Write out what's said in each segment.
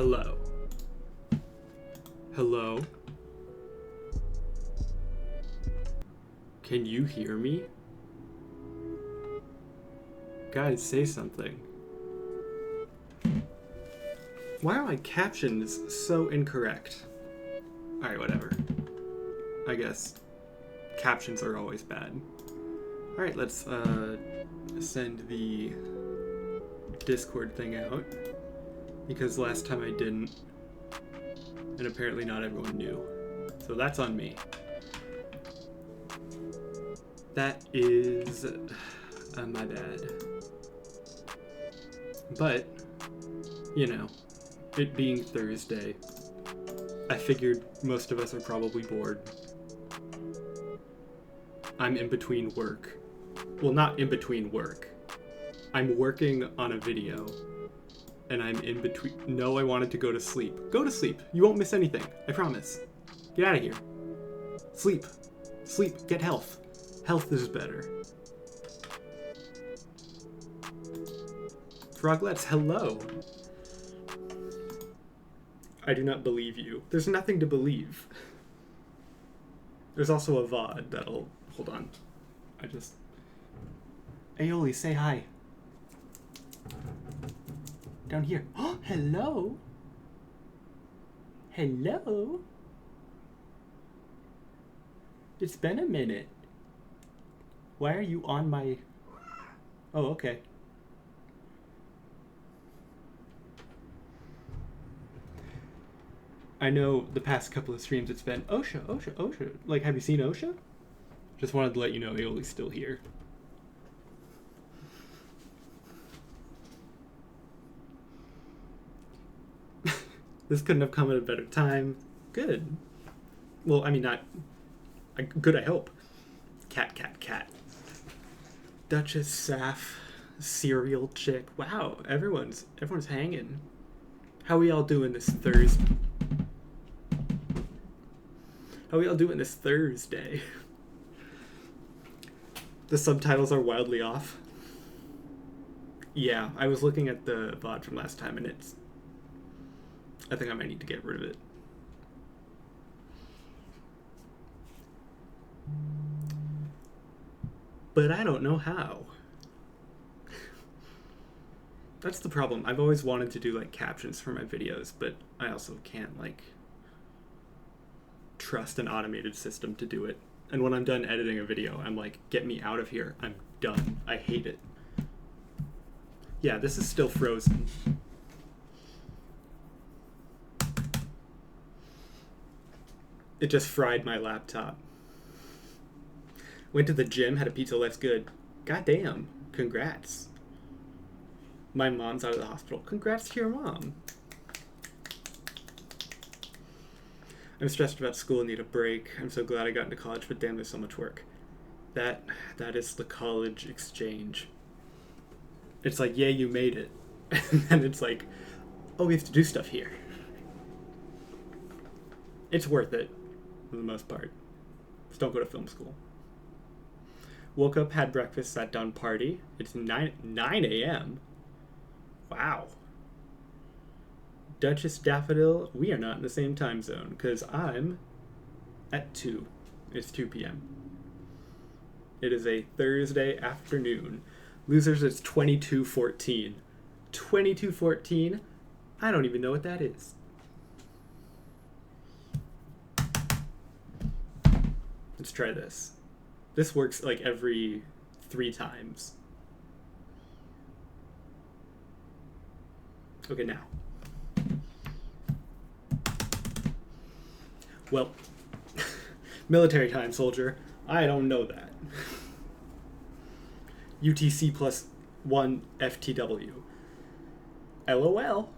Hello. Hello? Can you hear me? Guys, say something. Why are my captions so incorrect? Alright, whatever. I guess captions are always bad. Alright, let's send the Discord thing out. Because last time I didn't. And apparently not everyone knew. So that's on me. That is my bad. But, you know, it being Thursday, I figured most of us are probably bored. I'm in between work. Well, not in between work. I'm working on a video. And I'm in between. No, I wanted to go to sleep. Go to sleep. You won't miss anything. I promise. Get out of here. Sleep. Sleep. Get health. Health is better. Froglets, hello. I do not believe you. There's nothing to believe. There's also a VOD that'll... Hold on. Aioli, say hi. Down here. Oh, hello. Hello. It's been a minute. Why are you on my... Oh, okay. I know the past couple of streams it's been Osha. Like, have you seen Osha? Just wanted to let you know Aioli's still here. This couldn't have come at a better time. Good. Well, I mean, not... Good, I hope. Cat. Duchess, Saf, Cereal Chick. Wow, everyone's hanging. How we all doing this Thursday? The subtitles are wildly off. Yeah, I was looking at the VOD from last time and it's... I think I might need to get rid of it. But I don't know how. That's the problem. I've always wanted to do like captions for my videos, but I also can't like trust an automated system to do it. And when I'm done editing a video, I'm like, get me out of here. I'm done. I hate it. Yeah, this is still frozen. It just fried my laptop. Went to the gym, had a pizza, life's good. Goddamn. Congrats. My mom's out of the hospital. Congrats to your mom. I'm stressed about school and need a break. I'm so glad I got into college, but damn, there's so much work. That is the college exchange. It's like, yeah, you made it. And then it's like, oh, we have to do stuff here. It's worth it, for the most part. Just don't go to film school. Woke up, had breakfast, sat down, party. It's 9 a.m. Wow. Duchess Daffodil, we are not in the same time zone, because I'm at 2. It's 2 p.m. It is a Thursday afternoon. Losers, it's 22:14. 22:14? I don't even know what that is. Let's try this. This works like every 3 times. Okay, now. Well, military time, soldier. I don't know that. UTC plus 1 FTW. LOL.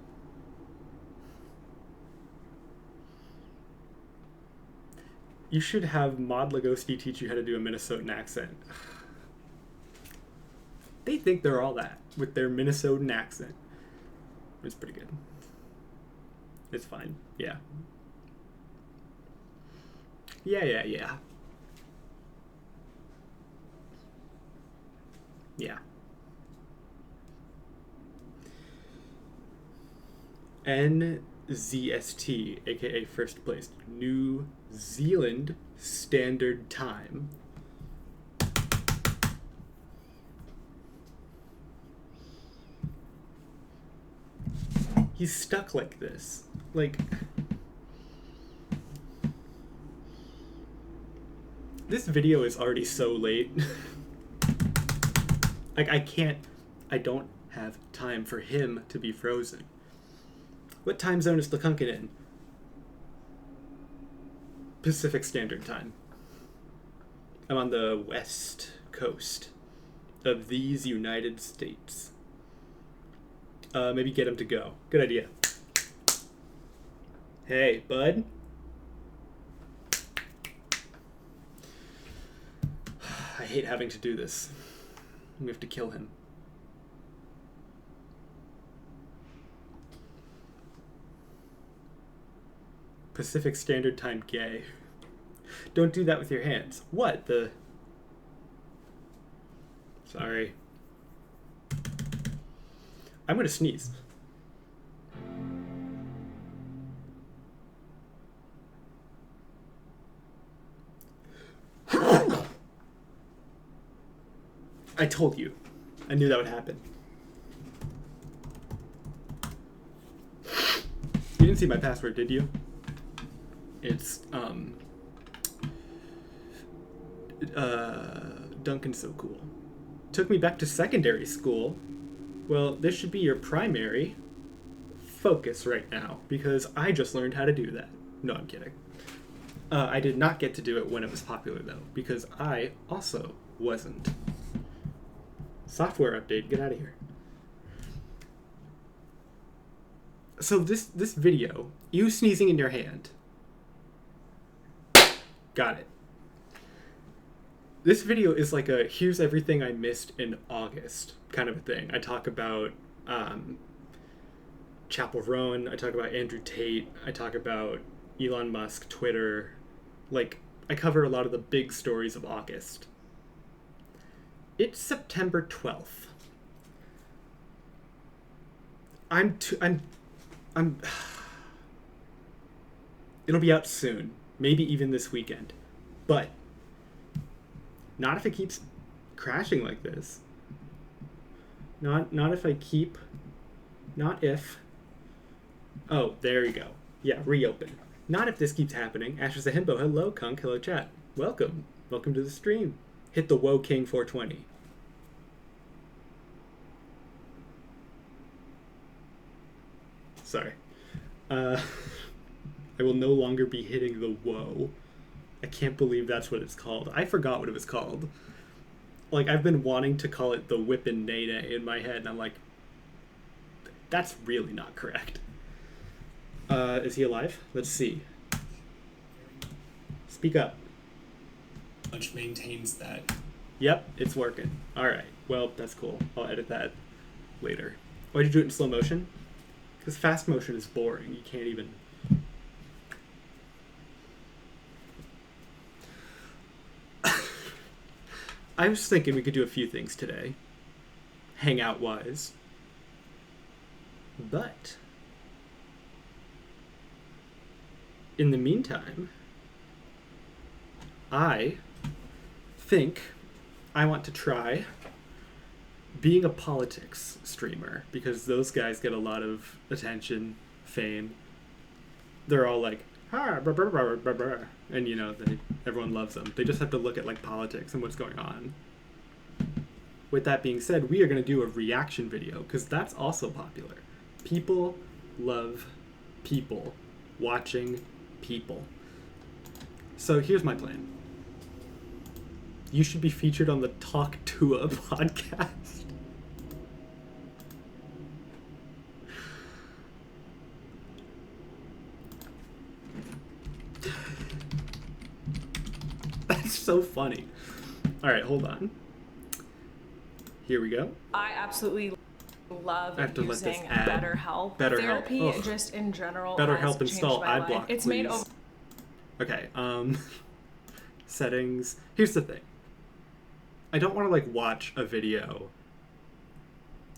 You should have Mod Lagosti teach you how to do a Minnesotan accent. They think they're all that with their Minnesotan accent. It's pretty good. It's fine. Yeah. Yeah. Yeah. ZST, aka first place, New Zealand Standard Time. He's stuck like this. Like, this video is already so late. Like, I don't have time for him to be frozen. What time zone is Lekunkin in? Pacific Standard Time. I'm on the west coast of these United States. Maybe get him to go. Good idea. Hey, bud. I hate having to do this. We have to kill him. Pacific Standard Time gay. Don't do that with your hands. What? Sorry. I'm gonna sneeze. I told you. I knew that would happen. You didn't see my password, did you? It's, Duncan's so cool. Took me back to secondary school. Well, this should be your primary focus right now, because I just learned how to do that. No, I'm kidding. I did not get to do it when it was popular, though, because I also wasn't. Software update, get out of here. So this video, you sneezing in your hand. Got it. This video is like a here's everything I missed in August kind of a thing. I talk about Chapel Roan, I talk about Andrew Tate, I talk about Elon Musk, Twitter. Like, I cover a lot of the big stories of August. It's September 12th. It'll be out soon. Maybe even this weekend. But not if it keeps crashing like this. Not if I keep... Not if... Oh, there you go. Yeah, reopen. Not if this keeps happening. Ashes a Himbo. Hello, Kunk. Hello, chat. Welcome. Welcome to the stream. Hit the Woe King 420. Sorry. I will no longer be hitting the woe. I can't believe that's what it's called. I forgot what it was called. Like, I've been wanting to call it the whippin' nay nay in my head, and I'm like, that's really not correct. Is he alive? Let's see. Speak up. Much maintains that. Yep, it's working. Alright, well, that's cool. I'll edit that later. Why'd you do it in slow motion? Because fast motion is boring. You can't even... I was thinking we could do a few things today, hangout-wise. But in the meantime, I think I want to try being a politics streamer, because those guys get a lot of attention, fame. They're all like, ah, blah, blah, blah, blah, blah. And you know, everyone loves them. They just have to look at like politics and what's going on. With that being said, we are going to do a reaction video, because that's also popular. People love people watching people. So here's my plan. You should be featured on the Talk to a podcast. That's so funny. All right, hold on. Here we go. I absolutely love I have to using let this add. BetterHelp. BetterHelp. Therapy, Ugh. just in general, BetterHelp has changed install my ad life. block, It's please. made over. Okay, settings. Here's the thing. I don't want to like watch a video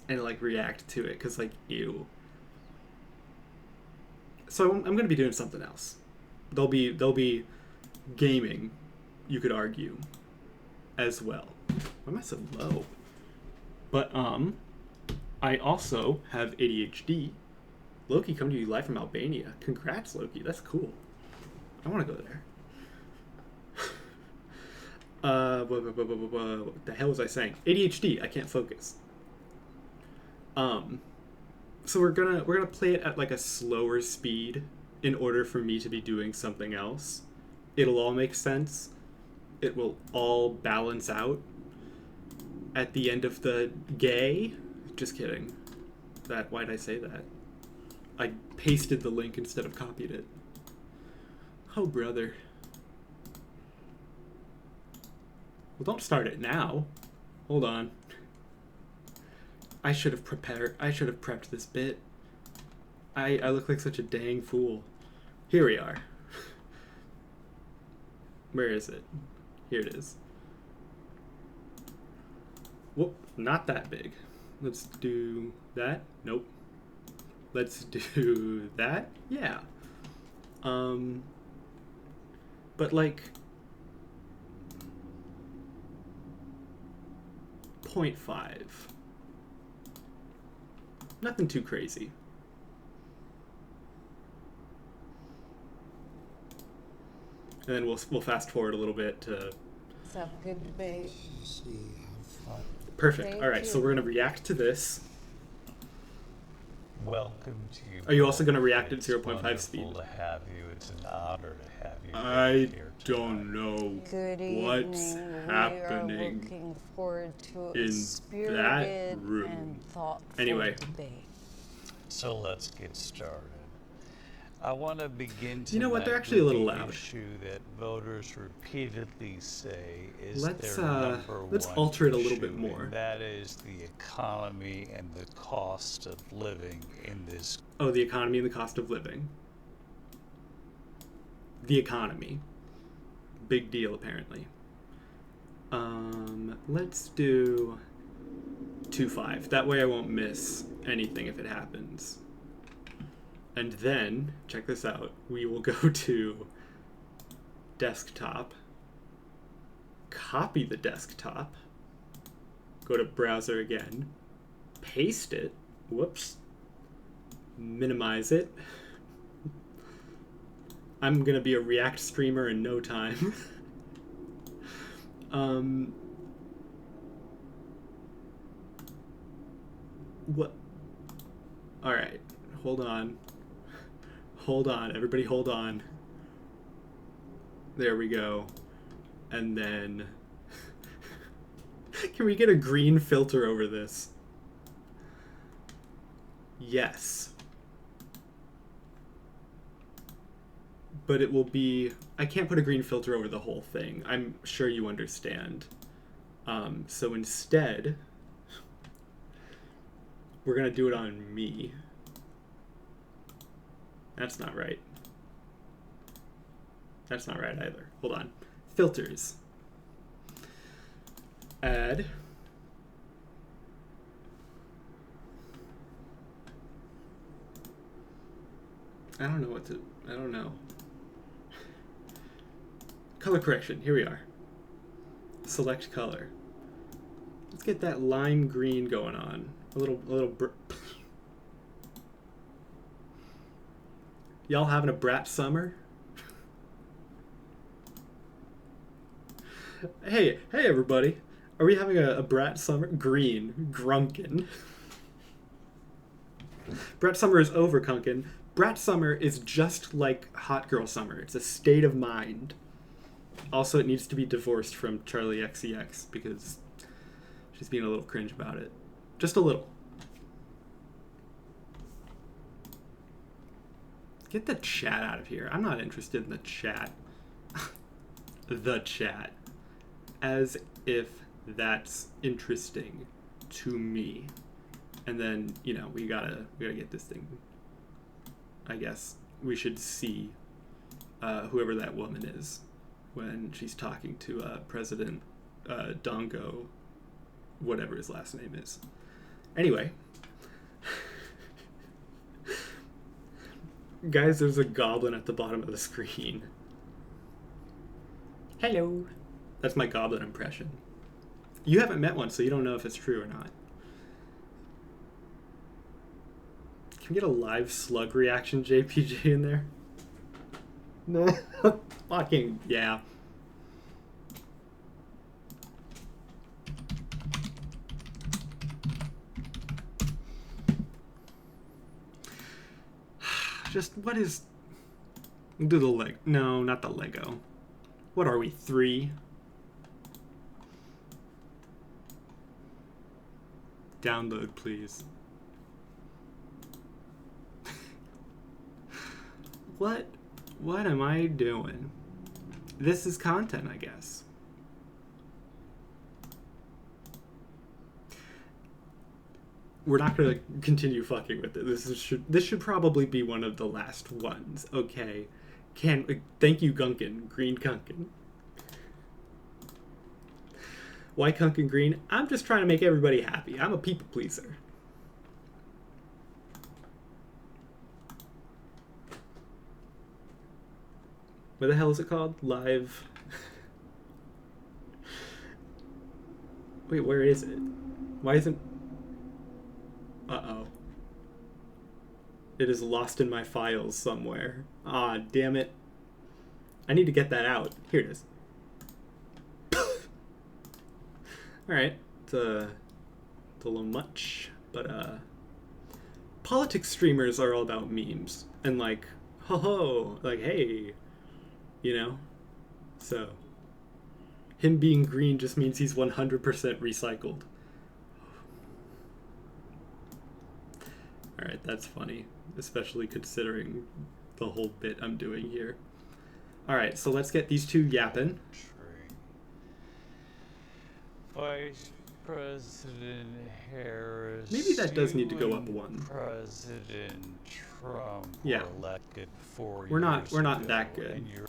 and like react to it, because like, ew. So I'm going to be doing something else. There'll be gaming, you could argue, as well. Why am I so low? But I also have ADHD. Loki, coming to you live from Albania. Congrats, Loki. That's cool. I want to go there. What the hell was I saying? ADHD. I can't focus. So we're gonna play it at like a slower speed in order for me to be doing something else. It'll all make sense. It will all balance out at the end of the gay. Just kidding. Why'd I say that? I pasted the link instead of copied it. Oh, brother. Well, don't start it now. Hold on. I should have prepped this bit. I look like such a dang fool. Here we are. Where is it? Here it is. Whoop, not that big. Let's do that. Nope. Let's do that. Yeah. But like 0.5. Nothing too crazy. And then we'll fast forward a little bit to. Let's have a good debate. Perfect. Thank All right, you. so we're gonna react to this. Welcome to you. Are you also gonna react at It's 0.5 speed? wonderful to have you. It's an honor to have you. I here don't tonight. know Good what's evening. happening. We are looking forward to in a that spirited room. and thoughtful Anyway. debate. So let's get started. I want to begin tonight You know what, they're actually a with little the loud. issue that voters repeatedly say is Let's, their number let's one alter it a little bit issue, more. and that is the economy and the cost of living in this. Oh, the economy and the cost of living. The economy. Big deal, apparently. Let's do 2.5. That way I won't miss anything if it happens. And then, check this out, we will go to desktop, copy the desktop, go to browser again, paste it, whoops, minimize it. I'm gonna be a React streamer in no time. What? Alright, hold on. Hold on, everybody hold on. There we go. And then... Can we get a green filter over this? Yes. But it will be... I can't put a green filter over the whole thing. I'm sure you understand. So instead, we're going to do it on me. That's not right. That's not right either. Hold on. Filters. Add. I don't know. Color correction. Here we are. Select color. Let's get that lime green going on. A little Y'all having a brat summer? Hey everybody. Are we having a brat summer? Green. Grunkin. Brat summer is over, Kunkin. Brat summer is just like hot girl summer. It's a state of mind. Also, it needs to be divorced from Charlie XCX because she's being a little cringe about it. Just a little. Get the chat out of here. I'm not interested in the chat. The chat. As if that's interesting to me. And then, you know, we gotta get this thing. I guess we should see whoever that woman is when she's talking to President Dongo, whatever his last name is. Anyway. Guys, there's a goblin at the bottom of the screen. Hello. That's my goblin impression. You haven't met one, so you don't know if it's true or not. Can we get a live slug reaction JPG in there? No. Fucking, yeah. Just, what is... Do the leg... No, not the Lego. What are we, 3? Download, please. What am I doing? This is content, I guess. We're not gonna continue fucking with it. This should probably be one of the last ones. Okay. Thank you, Gunkin. Green Gunkin. Why Gunkin Green? I'm just trying to make everybody happy. I'm a people pleaser. What the hell is it called? Live. Wait, where is it? Why isn't... Uh-oh. It is lost in my files somewhere. Ah, damn it. I need to get that out. Here it is. Alright. It's a little much, but politics streamers are all about memes. And like, ho-ho, like, hey, you know? So, him being green just means he's 100% recycled. Alright, that's funny, especially considering the whole bit I'm doing here. Alright, so let's get these two yapping. Vice President Harris. Maybe that does need to go up and one. President Trump Yeah. were elected 4 We're not years that ago, good. And you're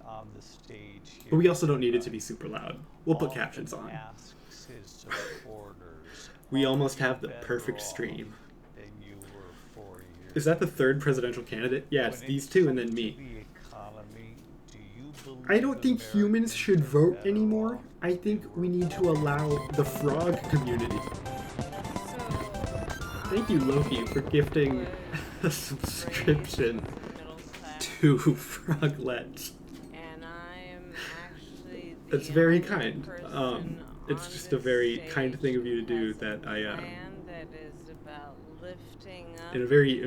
on the stage here. But we also don't need it to be super loud. We'll put Often captions on. asks his supporters, We "Are almost you have the better perfect off stream. than you were 4 years Is that the third presidential candidate? Yeah, it's When these it two and comes then to me. the economy, do you I believe don't think humans Americans should are vote better anymore. off I than think they we were need to 4 allow the frog community. Thank you, Loki, for gifting a subscription to Froglet. And I am actually That's very kind. It's just a very kind thing of you to do that I, that is about lifting up in a very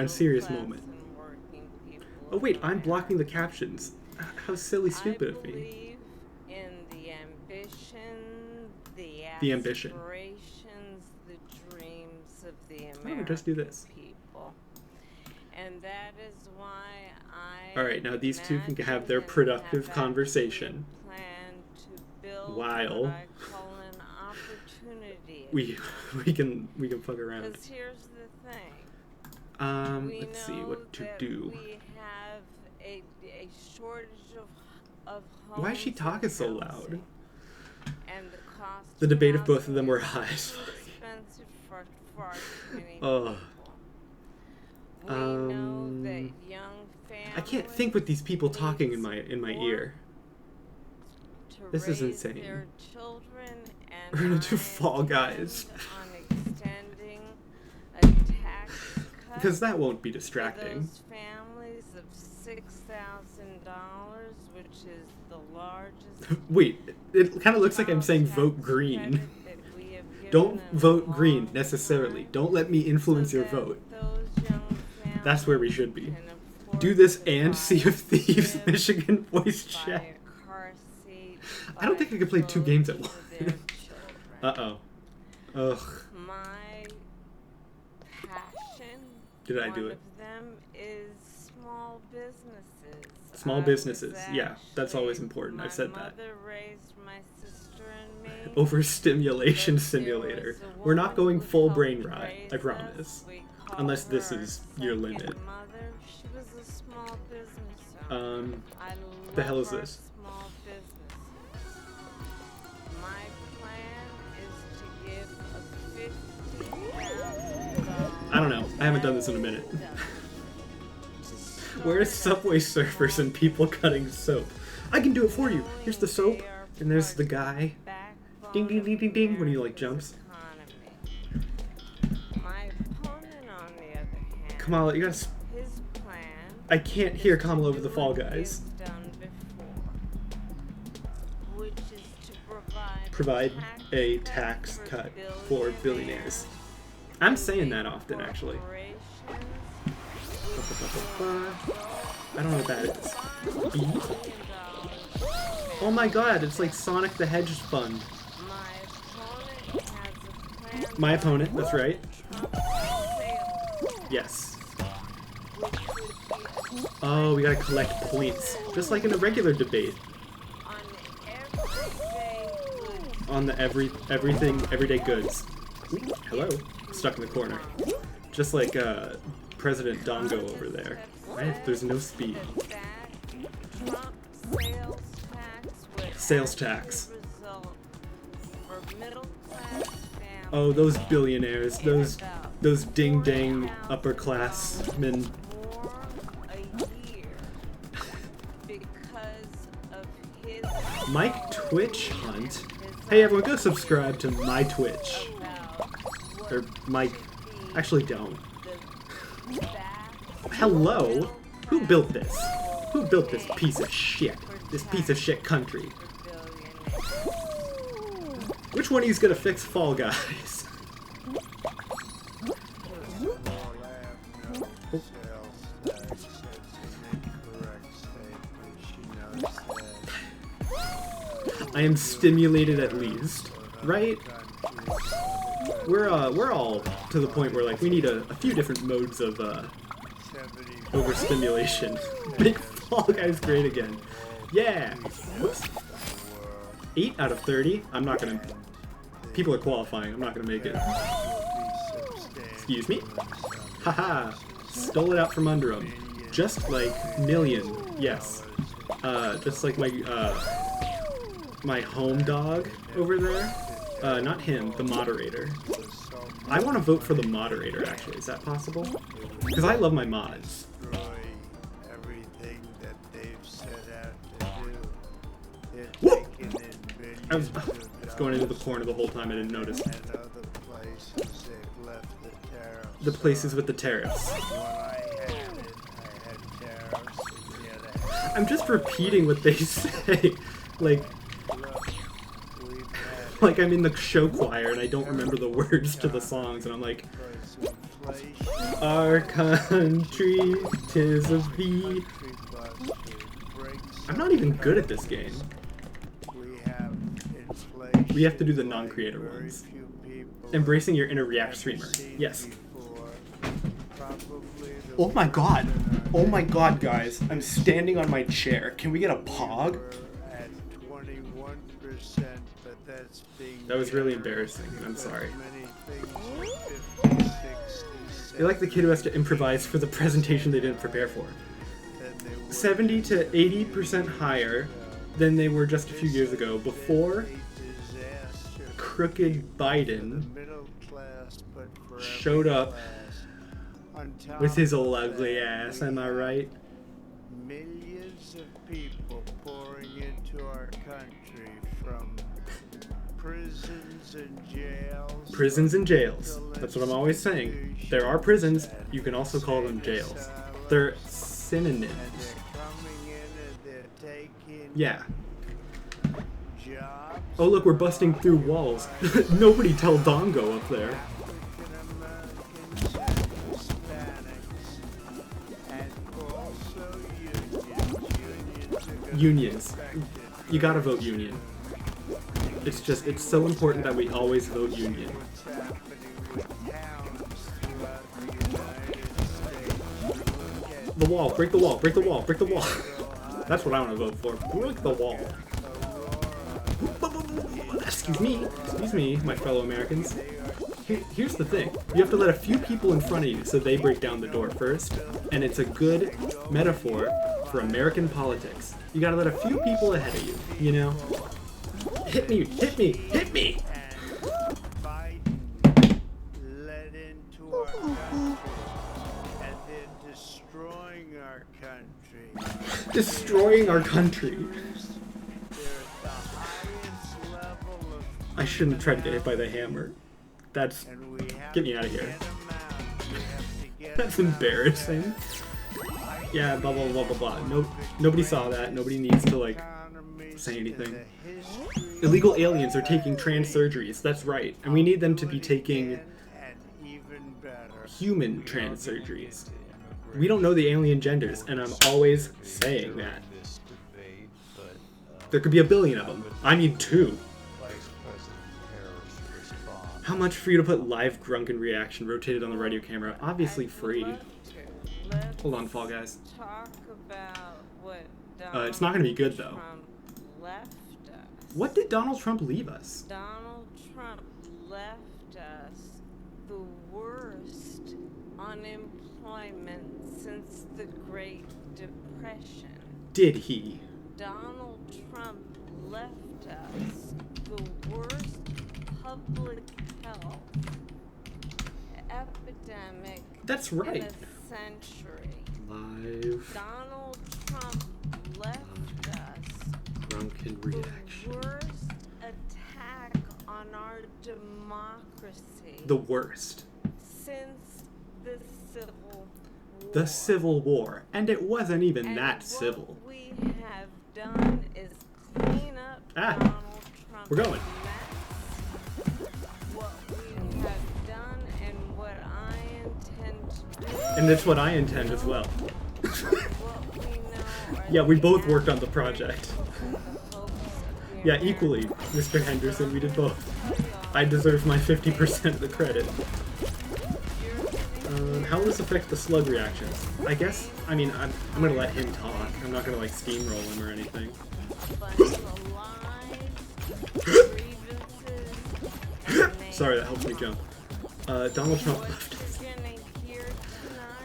serious middle moment. class and working people Oh wait, of I'm America. blocking the captions. How silly, stupid of I me. believe in the ambition, The ambition. aspirations, the dreams of the Why don't American we just do this? people. And that is why I Alright, now these two can imagine have their and productive have conversation actually planned to build while what I call an opportunity. we can fuck around. Because here's the thing. We Let's see know what to that do. we have a shortage of homes. Why is she and talking so housing. loud? And the cost The debate of housing both of them were is high as too fuck. expensive for far too many Ugh. people. We know that young families I can't think with these people talking in my need ear. support to This is raise insane. their children, and We're gonna do I Fall Guys. intend on extending a tax cut Because that won't be for distracting. those families of $6,000, which is the largest. Wait, it kind of looks like I'm saying vote green. Don't vote green necessarily. Don't let me influence your vote. That's where we should be. Do this and Sea of Thieves Michigan voice chat. I don't think I could play 2 games at once. Uh-oh. Ugh. My passion, Did I do it? one of them is small businesses. Small I businesses, was yeah, that's always actually- important. I've said that. My mother raised my sister and me. Overstimulation but there simulator. was a We're not woman going who full helped brain rot, raise I us. promise. We called Unless this her is our your second limit. Mother. She was a small business owner. I The hell love is our this? small businesses. My plan is to give a $50,000 I don't know. I haven't done this in a minute. Where's Subway Surfers and people cutting soap? I can do it for you. Here's the soap, and there's the guy. Ding, ding, ding, ding, ding, when he, like, jumps. My opponent, on the other hand, Kamala, you gotta... his plan I can't hear Kamala over the Fall Guys. done before, which is to Provide a tax cut for billionaires. I'm saying that often, actually. I don't know what that is. E? Oh my god, it's like Sonic the Hedge Fund. My opponent, that's right. Yes. Oh, we gotta collect points. Just like in a regular debate. On the everyday goods. Ooh, hello. Stuck in the corner. Just like President Dongo over there. Right? There's no speed. Sales tax. Oh, those billionaires. Those ding-dang upperclassmen. Mike Twitch Hunt. Hey everyone, go subscribe to my Twitch. Or Mike. Actually, don't. Hello? Who built this? Who built this piece of shit? This piece of shit country? Which one of you's gonna fix Fall Guys? I am stimulated at least, right? We're all to the point where like we need a few different modes of overstimulation. Make Fall Guys great again. Yeah. Whoops. 8 out of 30. I'm not gonna. People are qualifying. I'm not gonna make it. Excuse me. Haha. Stole it out from under him. Just like Million. Yes. Just like my home dog over there. Not him, the moderator. I want to vote for the moderator, actually. Is that possible? Because I love my mods. Whoa! I was going into the corner the whole time, I didn't notice. The places with the tariffs. I'm just repeating what they say. Like I'm in the show choir and I don't remember the words to the songs and I'm like, our country, 'tis of thee. I'm not even good at this game. We have to do the non-creator ones. Embracing your inner React streamer. Yes. Oh my god. Oh my god, guys. I'm standing on my chair. Can we get a pog? That was really embarrassing. I'm sorry. You're like the kid who has to improvise for the presentation they didn't prepare for. 70 to 80% higher than they were just a few years ago before crooked Biden showed up with his old ugly ass, am I right? Millions of people pouring into our country from prisons and jails. Prisons and jails. That's what I'm always saying. There are prisons, you can also call them jails. They're synonyms. Yeah. Oh look, we're busting through walls. Nobody tell Dongo up there. Unions. You gotta vote union. It's so important that we always vote union. The wall, break the wall, break the wall, break the wall. That's what I want to vote for. Break the wall. Excuse me, my fellow Americans. Here's the thing. You have to let a few people in front of you so they break down the door first, and it's a good metaphor for American politics. You gotta let a few people ahead of you, you know? Hit me, hit me, hit me! Led into our country, and they're destroying our country. Destroying our country. They're at the highest level of I shouldn't try to get hit by the hammer. That's and we have get me to out of here. get 'em out. We have to get That's 'em out. embarrassing. Yeah, blah blah blah blah blah. No, nobody saw that. Nobody needs to like say anything. Illegal aliens are taking trans surgeries. That's right, and we need them to be taking human trans surgeries. We don't know the alien genders, and I'm always saying that. This debate, but There could be a billion of them. I need 2. Vice President Harris' response. How much for you to put live grunkin reaction rotated on the radio camera? Obviously free. Let's Hold on, Fall Guys. talk about what It's not gonna be good, though. Trump left us. What did Donald Trump leave us? Donald Trump left us the worst unemployment since the Great Depression. Did he? Donald Trump left us the worst public health epidemic That's in right. a century. Live Donald Trump left us grunkin the reaction. worst attack on our democracy The worst. since the Civil War. The Civil War. And it wasn't even And that what civil. we have done is clean up Ah, Donald Trump's we're going. mess. What we have done and what I intend to do. And that's what I intend as well. What we know are Yeah, we the both worked on the project. actions and the hopes of the Yeah, equally, Mr. Henderson, we did both. I deserve my 50% of the credit. How will this affect the slug reactions? I guess, I mean, I'm gonna let him talk. I'm not gonna like steamroll him or anything. Sorry, that helps me jump. Donald Trump left us.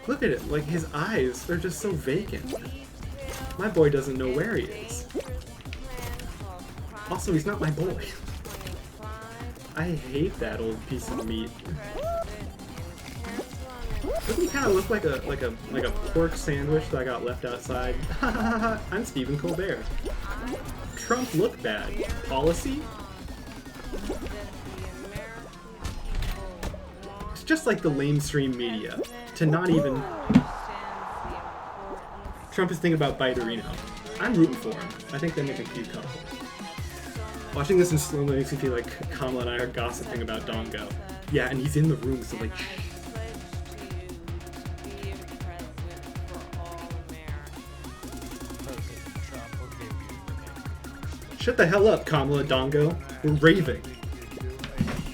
Look at it, like his eyes, they're just so vacant. My boy doesn't know where he is. Also, he's not my boy. I hate that old piece of meat. Doesn't he kind of look like a pork sandwich that got left outside? I'm Stephen Colbert. Trump looked bad. Policy? It's just like the lamestream media. To not even... Trump is thinking about Biderino. I'm rooting for him. I think they make a cute couple. Watching this in slow-mo makes me feel like Kamala and I are gossiping about Dongo. Yeah, and he's in the room, so like... President Trump will give you the name. Shut the hell up, Kamala Dongo. We're raving.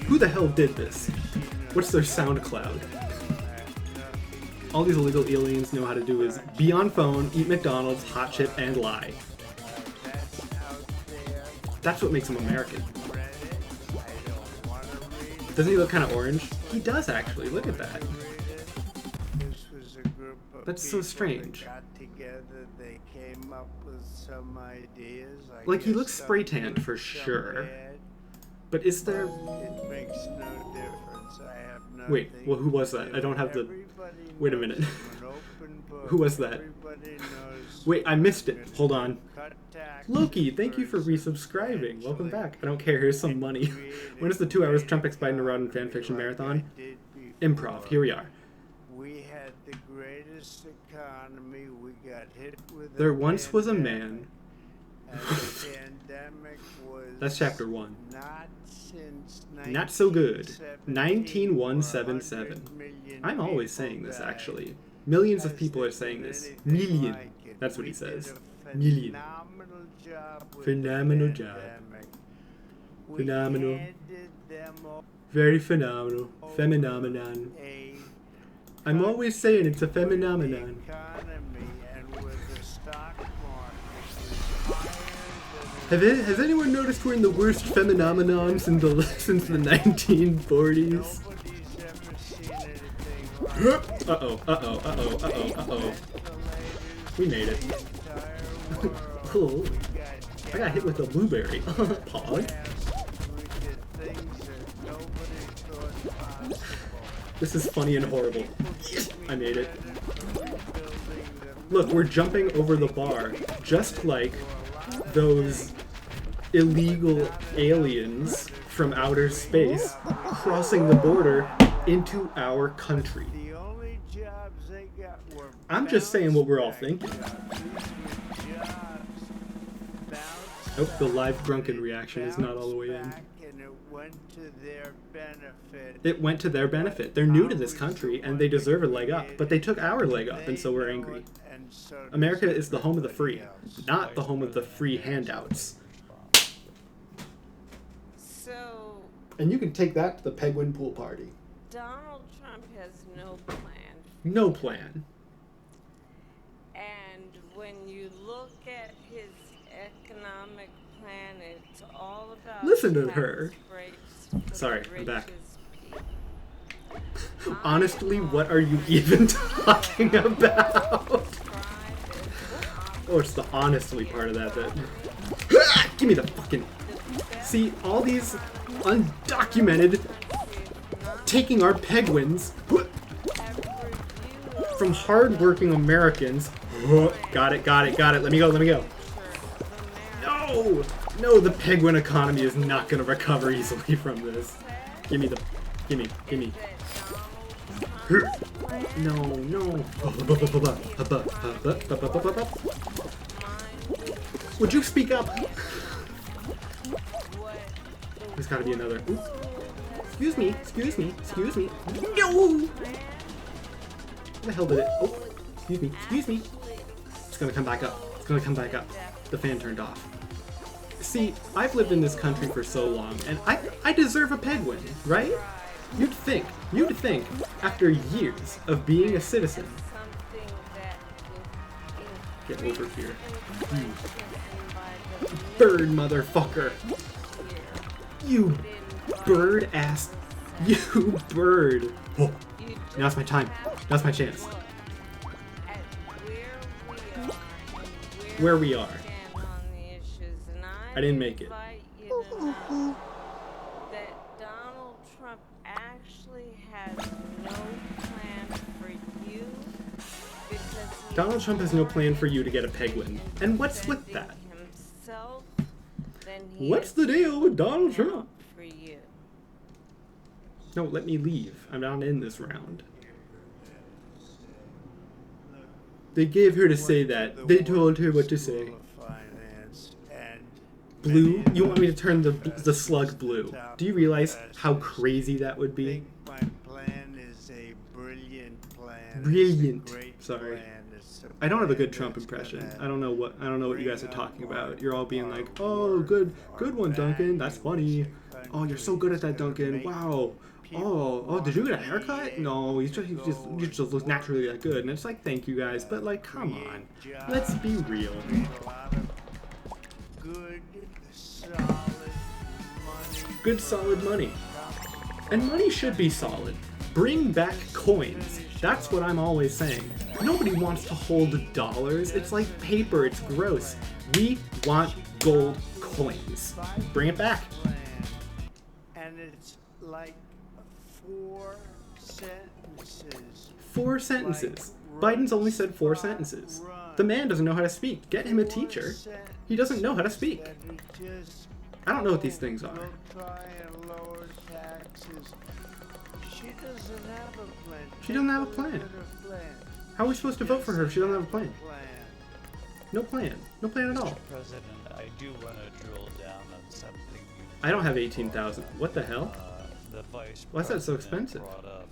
Who the hell did this? What's their SoundCloud? All these illegal aliens know how to do is be on phone, eat McDonald's, hot chip, and lie. That's what makes him American. Doesn't he look kind of orange? He does actually, look at that. That's so strange. Got together, they came up with some ideas. Like, he looks spray tanned for sure. But is there... It makes no difference. I have nothing. Wait, well, who was that? I don't have the... Everybody Wait a knows minute. I'm an open book. Who was that? Everybody knows Wait, I missed it. Hold on. cut taxes Loki, thank you for first, resubscribing. Welcome eventually. back. I don't care, here's some money. When is the 2 hours Trump X Biden Neuron fanfiction marathon? Improv, here we are. We had the greatest economy. We got hit with There once was a man. and the pandemic was That's chapter 1. not since Not so good. 1917 19177. 100 million I'm always people saying this died. actually. Millions of Has people there are saying been this. anything Million. like it? That's what We he says. did a Million. Phenomenal job with Phenomenal the job. pandemic. We Phenomenal. handed them Very phenomenal. Phenomenon. a I'm always saying it's a the phenomenon. economy and with the stock market was higher than Has anyone noticed we're in the worst phenomenon since the 1940s? nobody's ever seen anything like it. Uh-oh, uh-oh, uh-oh, uh-oh, uh-oh. We made it. The entire world. Cool. We I got hit with a blueberry. Pog. we did things that nobody thought possible. This is funny and horrible. I made it. Rebuilding the Look, we're jumping over the bar, just like those illegal aliens from outer space crossing the border into our country. The only jobs they got were I'm just saying what we're all bounce thinking. jobs. These were jobs. Bounce Oh, the live back, drunken reaction is not all the way in. bounce back, and it went to their benefit. It went to their benefit. They're new to this country, and they deserve a leg up, but they took our leg up, and so we're angry. And so America does is the home of the free, everybody else. not the home of the free handouts. So, And you can take that to the Penguin Pool Party. Donald Trump has no plan. No plan. And when you look at his economic plan, it's all about Listen to tax her. breaks for Sorry, the I'm back. richest people. Honestly, what are you even talking about? Oh, it's the honestly part of that. Give me the fucking... See, all these undocumented taking our penguins from hardworking Americans. Got it. Let me go. No, the penguin economy is not going to recover easily from this. Gimme. No. Would you speak up? There's gotta be another. Ooh. Excuse me. No! Where the hell did it? Oh, excuse me. It's gonna come back up. The fan turned off. See, I've lived in this country for so long, and I deserve a penguin, right? You'd think, after years of being a citizen. Get over here. Bird motherfucker. You bird ass. You bird. Oh, now's my time. Now's my chance. Where we are. I didn't make it. That Donald Trump actually has no plan for you because Donald Trump has no plan for you to get a penguin. And what's with that? himself, then he What's the deal with Donald Trump? for you. No, let me leave. I'm not in this round. They gave her to say that. They told her what to say. Blue? You want me to turn the slug blue? Do you realize how crazy that would be? My plan is a brilliant plan. Brilliant. It's a great Sorry. plan. It's a I don't have a good plan Trump that's impression. gonna I don't know what you guys are talking about. You're all being like, "Oh, good one, Duncan. That's funny. Oh, you're so good at that, Duncan. Wow. Oh, did you get a haircut? No, you just look naturally that good." And it's like, thank you guys, but like, come on, let's be real. a lot of good, Solid money, and money should be solid. Bring back coins. That's what I'm always saying. Nobody wants to hold dollars. It's like paper. It's gross. We want gold coins. Bring it back. and it's like 4 sentences. 4 sentences. Biden's only said 4 sentences. The man doesn't know how to speak. Get him a teacher. He doesn't know how to speak. That he just I don't know what these things are. will try and lower taxes. She doesn't have a plan. She doesn't have a plan. Look at her plan. How are we supposed to vote for her if she doesn't have a plan? Plan. No plan. No plan at all. President, I do want to drill down on something you I don't have 18,000. What the hell? the vice Why is that so president expensive? brought up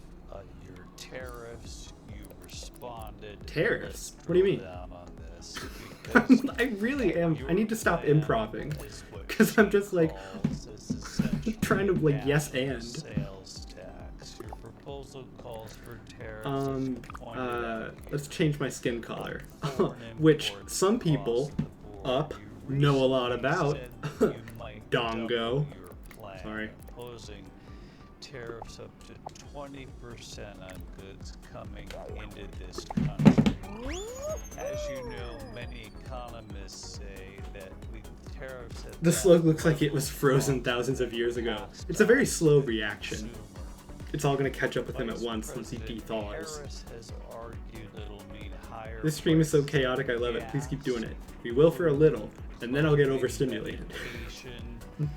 your tariffs. You responded. Tariffs? Let's What do you drill mean? down on this because I really am. I need to stop your improving. plan is what Because I'm just like calls is essentially trying to like down yes the and. sales tax. Your proposal calls for tariffs. as you pointed out. Let's change my skin color. Foreign Which imports some across people the board. up You know a lot recently about. said that you might Dongo. double your plan, Sorry. imposing tariffs up to 20% on goods coming into this country. As you know, many economists say that tariffs have The slug looks like it was frozen thousands of years ago. It's a very slow reaction. It's all gonna catch up with him at once he dethaws. Harris has argued it'll mean higher. This stream is so prices chaotic, I love it. of Please keep gas, doing it. We will for a little, and then I'll get overstimulated. education,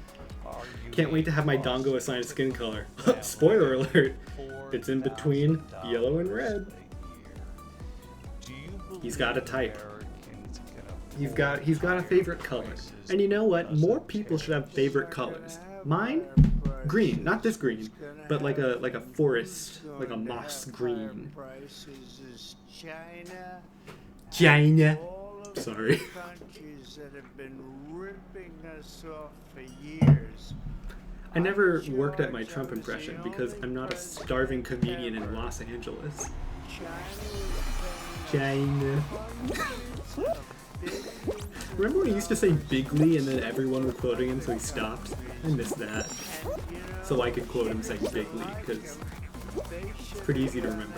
Can't wait to have my dongo assigned a skin color. Spoiler alert, it's in between yellow and red. He's got a type. He's got a favorite color. And you know what? More people should have favorite colors. Mine? Green. Not this green, but like a forest, like a moss green. China. Sorry. Countries that have been ripping us off for years. I never worked at my Trump impression because I'm not a starving comedian in Los Angeles. China. Remember when he used to say Bigley and then everyone was quoting him so he stopped? I miss that. So I could quote him saying Bigley because it's pretty easy to remember.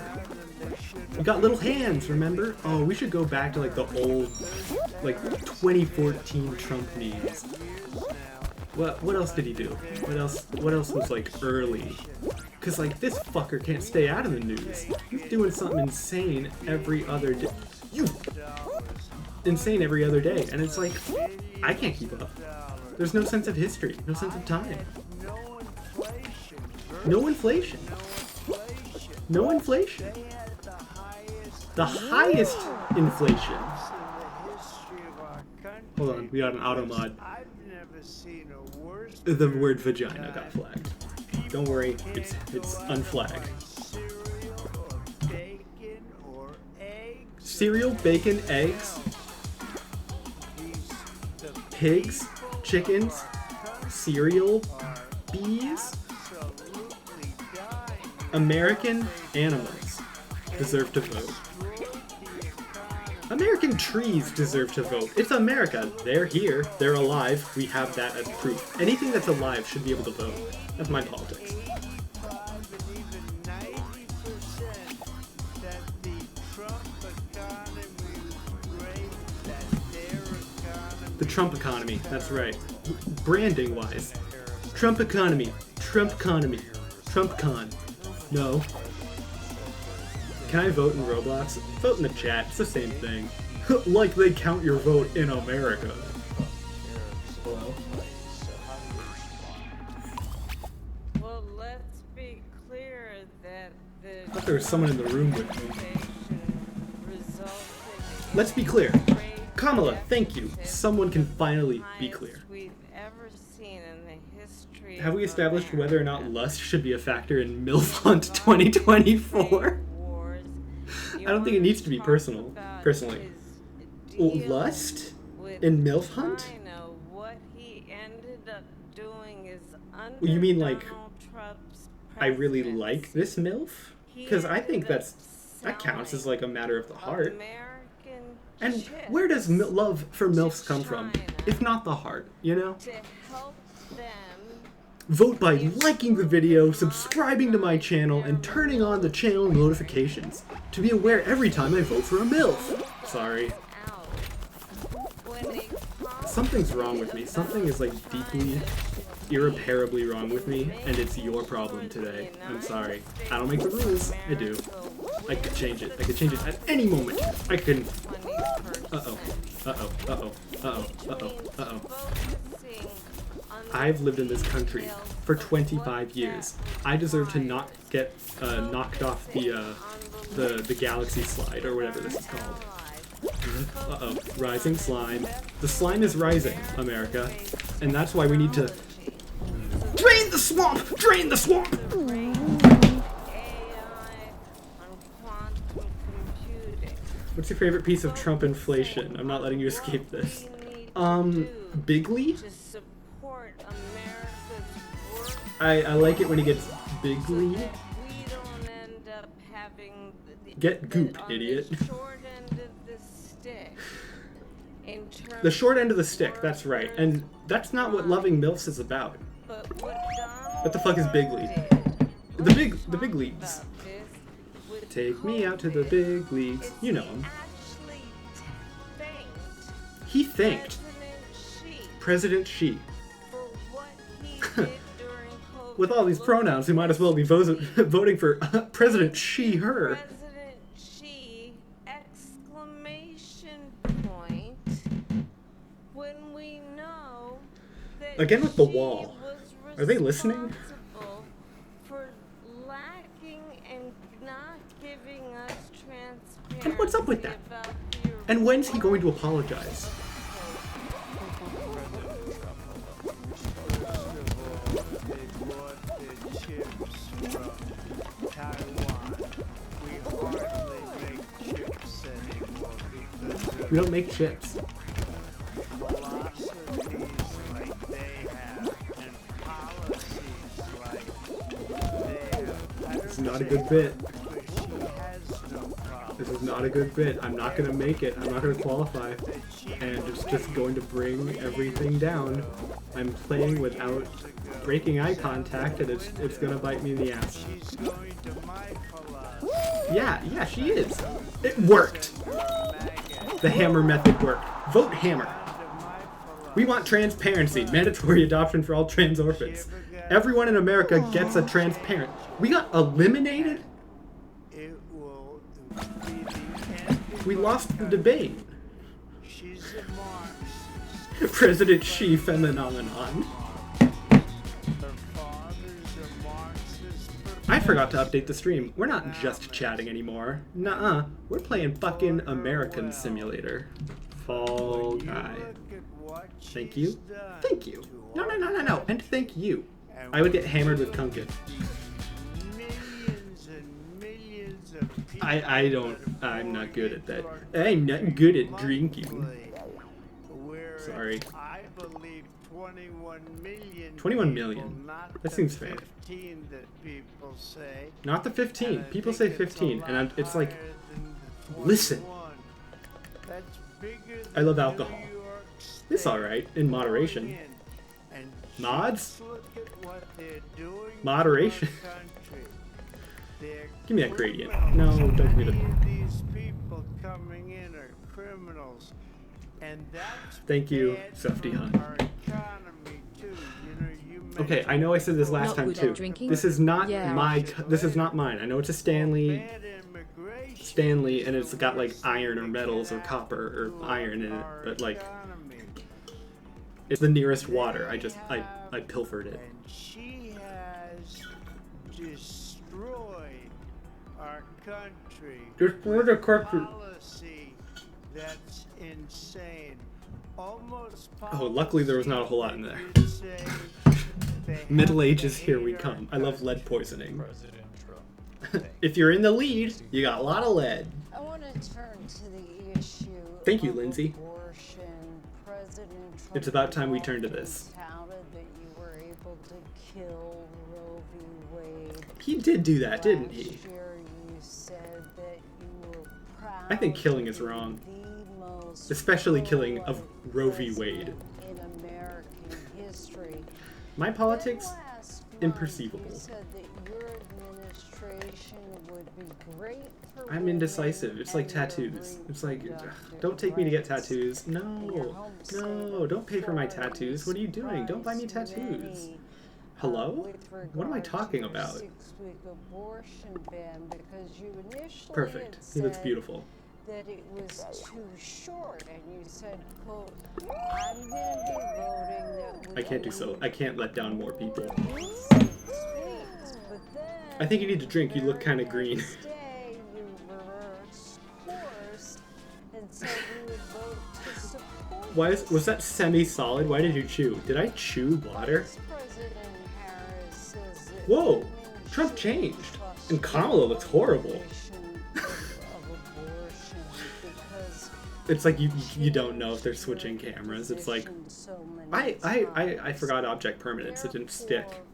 We got little hands, remember? Oh, we should go back to like the old, like 2014 Trump memes. What else did he do? What else was like early? Cause like this fucker can't stay out of the news. He's doing something insane every other day. Insane every other day, and it's like I can't keep up. There's no sense of history, no sense of time. No inflation. No inflation. The highest inflation. Hold on, we got an auto mod. The word vagina got flagged. Don't worry, it's unflagged. Cereal, bacon, eggs, pigs, chickens, cereal, bees, American animals deserve to vote. American trees deserve to vote. It's America. They're here. They're alive. We have that as proof. Anything that's alive should be able to vote. That's my politics. The Trump economy. That's right. Branding wise. Trump economy. Trump economy. Trump con. No. Can I vote in Roblox? Vote in the chat. It's the same thing. Like they count your vote in America. Hello? Well, let's be clear that the I thought there was someone in the room with me. resulted Let's be clear. in the Kamala, thank you. Someone can finally be clear. we've ever seen in the history Have we of established whether or not America. lust should be a factor in MILF Hunt 2024? I don't think it needs to be personal, personally. Lust? In MILF Hunt? What he ended up doing is under Well, you mean like, Donald Trump's I really presidency, like this MILF? Because I think that counts as like a matter of the heart. American And chicks where does love for MILFs come from? If not the heart, you know? to help them Vote by liking the video, subscribing to my channel, and turning on the channel notifications to be aware every time I vote for a MILF. Sorry. out. When it comes Something's wrong with me. Something is like deeply, irreparably wrong with me, and it's your problem today. I'm sorry. I don't make the rules. I do. I could change it. I could change it at any moment. I can. Uh-oh. Uh-oh. Uh-oh. Uh-oh. Uh-oh. Uh-oh. focusing on I've lived in this country for 25 years. I deserve to not get knocked off the galaxy slide or whatever this is called. Uh-oh. Rising slime. The slime is rising, America. And that's why we need to drain the swamp! Drain the swamp! What's your favorite piece of Trump inflation? I'm not letting you escape this. Bigley? to support America's work I like it when he gets Bigley. that we don't end up having Get goop, on idiot. the short end of the stick in terms The short end of the stick, that's right. And that's not what loving MILFs is about. but what Donald What the fuck is Bigley? did, The big leagues. about this with Take me out to the COVID big leagues. is You know he him. actually thanked He thanked President Xi President Xi. for what he did during COVID. With all these Look pronouns, he at might as well be voting for President She, her. President Xi exclaimed Again with the wall. was Are they listening? responsible for lacking and not giving us transparency. And what's up with that? About the And when's he going to apologize? We don't make chips. This is not a good bit. This is not a good bit. I'm not gonna make it. I'm not gonna qualify. And it's just going to bring everything down. I'm playing without breaking eye contact, and it's gonna bite me in the ass. Yeah, she is. It worked. The hammer method worked. Vote hammer. We want transparency. Mandatory adoption for all trans orphans. Everyone in America gets a transparent. We got eliminated? We lost the debate. President Xi phenomenon. I forgot to update the stream. We're not just chatting anymore. Nuh-uh. We're playing fucking American Simulator. Fall Guy. Thank you. Thank you. No. And thank you. I would get hammered with Kunkin. I'm not good at that. I'm not good at drinking. Sorry. 21 million. That seems fair. Not the 15. People say 15, and it's like, listen. I love alcohol. It's alright, in moderation. Mods? Moderation? Give me that gradient. No, don't give me the... Thank you, Safety Hunt. Okay, I know I said this last time too. This is not this is not mine. I know it's a Stanley, and it's got like iron or metals or copper or iron in it, but like it's the nearest water. I pilfered it. She has destroyed our country. Destroyed the country. Policy that's insane. Almost Oh, luckily there was not a whole lot in there. there. Middle Ages, here we come. I love lead poisoning. President Trump. If you're in the lead, you got a lot of lead. I want to turn to the issue Thank you, of Lindsay. abortion. President Trump It's about time we turn to this. touted that you were able to kill Roe v. Wade. He did do that, didn't he? Last year you said that you were proud I think killing is wrong. the most Especially killing of Roe v. president Wade. in American history. My politics, Then last month, imperceivable. You said that your administration would be great for I'm women indecisive. It's like and tattoos. It's like, reproductive don't take me to get rights. tattoos. No, don't pay for my tattoos. What are you doing? Don't buy me tattoos. Hello? What am I talking about? Six-week abortion ban because you initially Perfect. had He looks said beautiful. that it was too short, and you said, quote, I'm going to be voting that I can't do so. I can't let down more people. 6 weeks, but then I think you need to drink. You look kind of green. next day, you reversed course and said you would vote to support Was that semi-solid? Why did you chew? Did I chew water? Vice President Harris says that Whoa! women Trump should changed. trust And Kamala looks horrible. of abortion because It's like you don't know if they're switching cameras. It's like so many I times. forgot object permanence. It didn't stick. Therefore,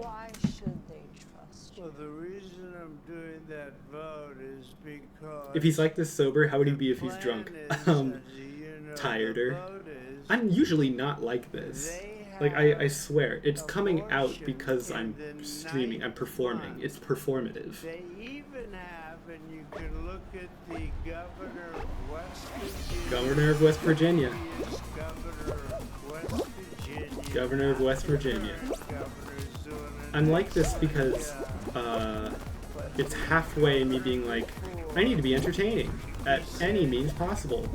why should they trust you? Well, the reason I'm doing that vote is because If he's like this sober, how would he be if he's drunk? Tireder. I'm usually not like this. Like I swear, it's coming out because I'm streaming. I'm performing. It's performative. They even have, and you can look at the governor of West Virginia. Governor of West Virginia. He is governor of West Virginia. Governor of West Virginia. Governor's doing an I'm like this because it's halfway me being like, I need to be entertaining at any means possible,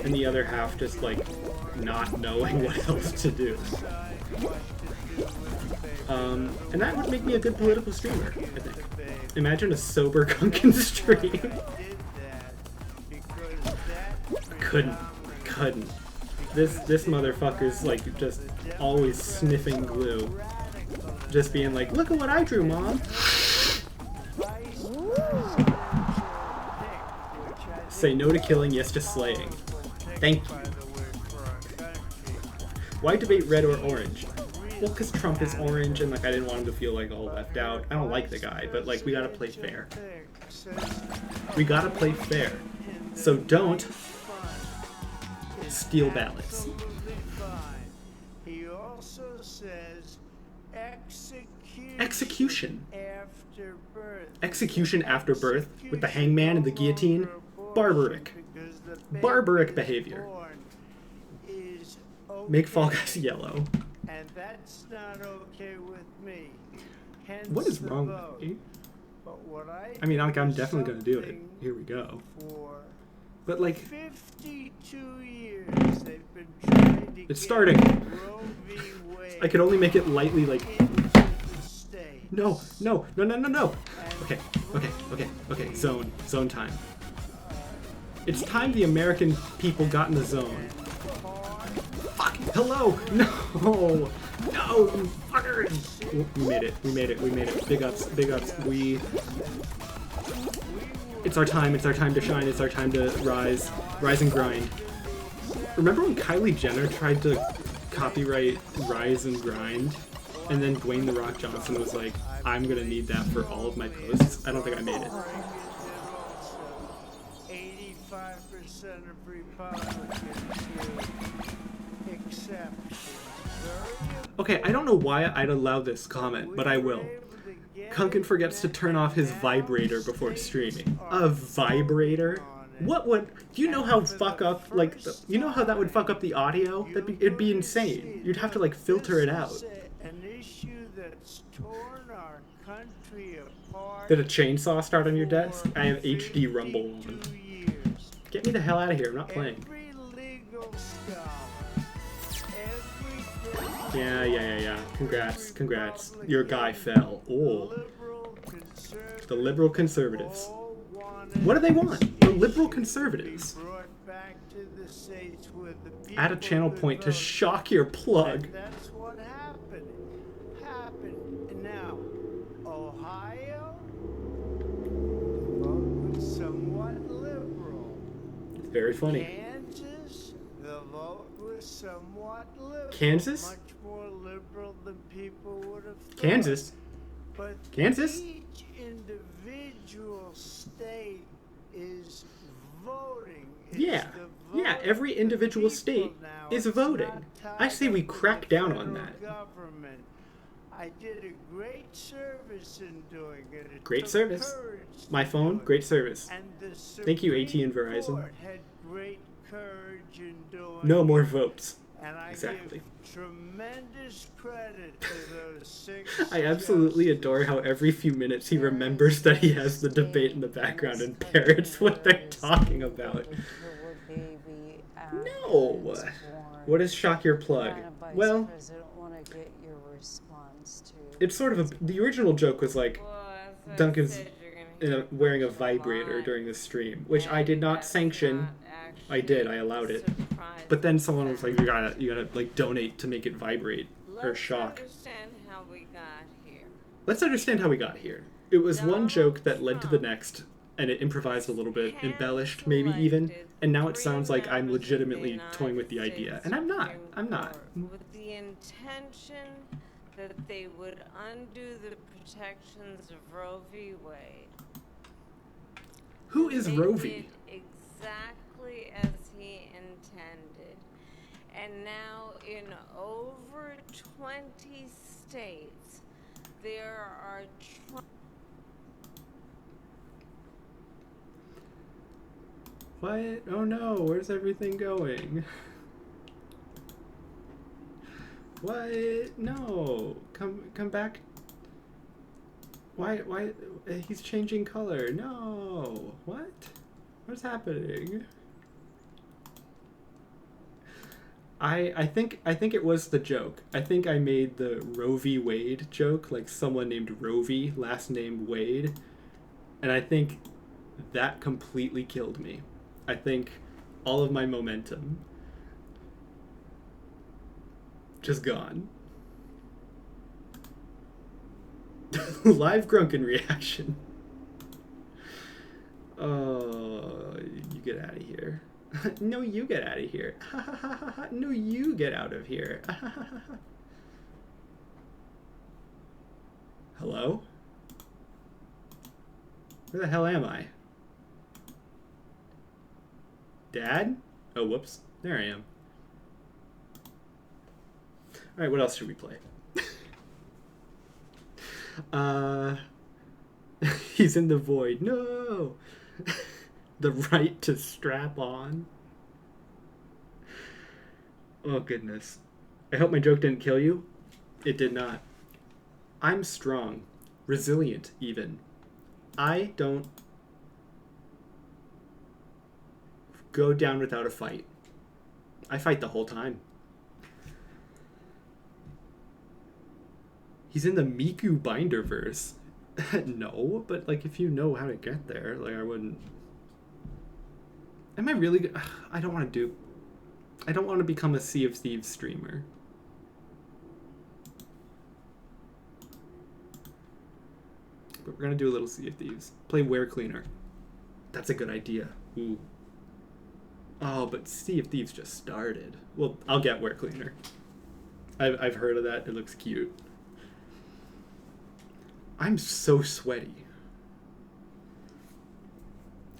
and the other half just like not knowing what else to do. And that would make me a good political streamer, I think. Imagine a sober Gunkin stream. Couldn't. This motherfucker's like just always sniffing glue. Just being like, look at what I drew, Mom. Say no to killing, yes to slaying. Thank you. Why debate red or orange? Well, because Trump is orange, and like I didn't want him to feel like all left out. I don't like the guy, but like we gotta play fair. We gotta play fair. So don't steal ballots. He also says Execution. after birth. Execution after birth with the hangman and the guillotine. Barbaric. Barbaric behavior. Make Fall Guys yellow. And that's not okay with me. Hence What is the wrong vote. with me? But what I mean, like, I'm do definitely gonna do it. something Here we go. For But like, 52 years they've been trying to it's get starting. Roe v. Wade I could only make it lightly like. into the state. No. Okay. Zone time. It's time the American people got in the zone. Fuck. Hello. No. You fuckers. We made it. Big ups. It's our time to shine. It's our time to rise and grind. Remember when Kylie Jenner tried to copyright Rise and Grind? And then Dwayne "The Rock" Johnson was like, I'm gonna need that for all of my posts. I don't think I made it. 85% of Republicans accept. Okay, I don't know why I'd allow this comment, but I will. Kunkin forgets to turn off his vibrator before streaming. A vibrator? What would... Do you know how fuck up, like, you know how that would fuck up the audio? It'd be insane. You'd have to, like, filter it out. An issue that's torn our country apart. Did a chainsaw start on your desk? I have HD Rumble on. Get me the hell out of here, I'm not playing. Every legal scholar, Yeah. Congrats. Your guy fell. Oh. The liberal conservatives. What do they want? The liberal conservatives. Add a channel point to shock your plug. That's what happened. Now, Ohio, the vote was somewhat liberal. Very funny. Kansas, the vote was somewhat liberal. Kansas? Much more liberal than people would have thought. Kansas? But Kansas? each individual state is voting. Yeah, every individual state is voting. I say we crack down on that. Government. I did a great service in doing it. It Great took service. courage to My phone, do it. great service. And the Thank you, AT&T and Supreme Verizon. Court had great courage in doing No it. more votes. And I Exactly. give tremendous credit to those 6 I absolutely justices. adore how every few minutes he remembers that he has the debate in the background and parrots what they're talking about. No! What is shock your plug? Well, it's sort of the original joke was like, Duncan's wearing a vibrator during the stream, which I did not sanction. I did, I allowed it. But then someone was like, you gotta like donate to make it vibrate or shock. Let's understand how we got here. It was one joke that led to the next, and it improvised a little bit, embellished maybe even, and now it sounds like I'm legitimately toying with the idea, and I'm not. With the intention that they would undo the protections of Roe v. Wade. Who is They Roe did v? exactly as he intended. And now in over 20 states, there are What? Oh no, where's everything going? What? No. Come back. Why he's changing color. No. What? What's happening? I think it was the joke. I think I made the Roe v. Wade joke, like someone named Roe v, last name Wade, and I think that completely killed me. I think all of my momentum just gone. Live Grunkin reaction. Oh, you get out of here. No, you get out of here. No, you get out of here. Hello? Where the hell am I? Dad? Oh, whoops. There I am. Alright, what else should we play? He's in the void. No! The right to strap on. Oh, goodness. I hope my joke didn't kill you. It did not. I'm strong. Resilient, even. I don't go down without a fight. I fight the whole time. He's in the Miku Binderverse. No, but like if you know how to get there, like I wouldn't. Am I really good? I don't want to become a Sea of Thieves streamer. But we're gonna do a little Sea of Thieves. Play Ware Cleaner. That's a good idea. Ooh. Oh, but Sea of Thieves just started. Well, I'll get Ware Cleaner. I've heard of that. It looks cute. I'm so sweaty.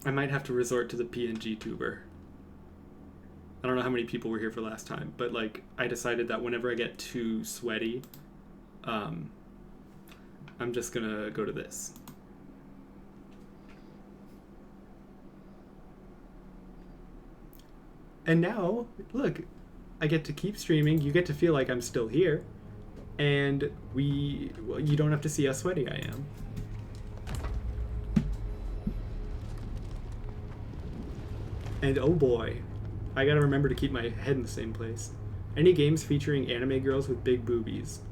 I might have to resort to the PNG tuber. I don't know how many people were here for last time, but like I decided that whenever I get too sweaty, I'm just gonna go to this. And now, look, I get to keep streaming. You get to feel like I'm still here. And you don't have to see how sweaty I am. And oh boy, I gotta remember to keep my head in the same place. Any games featuring anime girls with big boobies?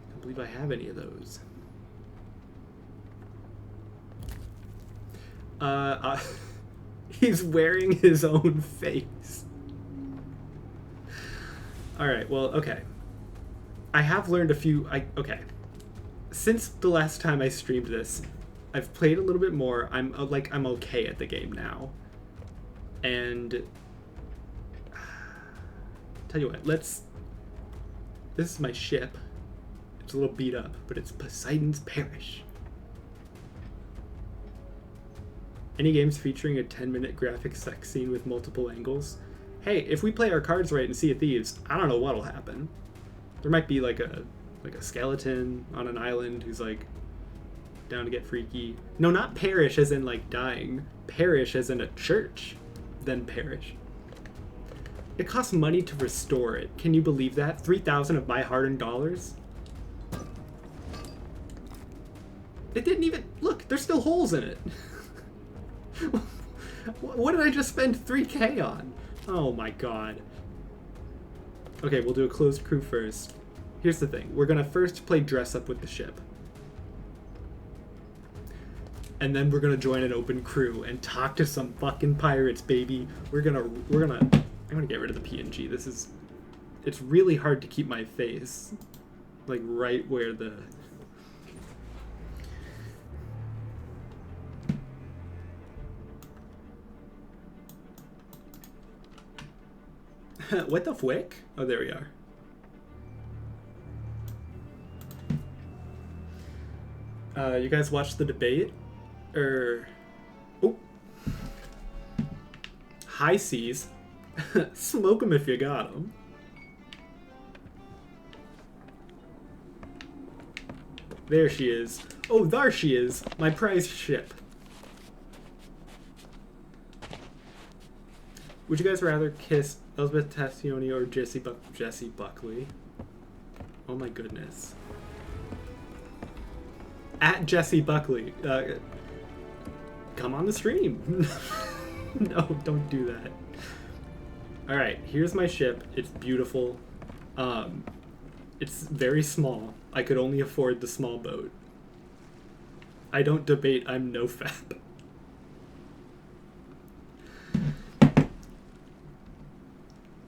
I don't believe I have any of those. He's wearing his own face. Alright, well, okay. I have learned a few... okay. Since the last time I streamed this, I've played a little bit more. I'm okay at the game now. And... tell you what, let's... This is my ship. It's a little beat up, but it's Poseidon's Parish. Any games featuring a 10-minute graphic sex scene with multiple angles? Hey, if we play our cards right in Sea of Thieves, I don't know what'll happen. There might be like a skeleton on an island who's like down to get freaky. No, not perish as in like dying. Perish as in a church. Then perish. It costs money to restore it. Can you believe that? 3,000 of my hard-earned dollars? It didn't even... Look, there's still holes in it. What did I just spend 3K on? Oh my god. Okay, we'll do a closed crew first. Here's the thing. We're gonna first play dress up with the ship. And then we're gonna join an open crew and talk to some fucking pirates, baby. I'm gonna get rid of the PNG. It's really hard to keep my face like right where the... What the fwick? Oh, there we are. You guys watched the debate? Oh. High seas. Smoke 'em if you got 'em. There she is. Oh, there she is. My prize ship. Would you guys rather kiss Elizabeth Tassioni or Jessie Buckley? Oh my goodness. At Jesse Buckley. Come on the stream. No, don't do that. Alright, here's my ship. It's beautiful. It's very small. I could only afford the small boat. I don't debate, I'm no fap.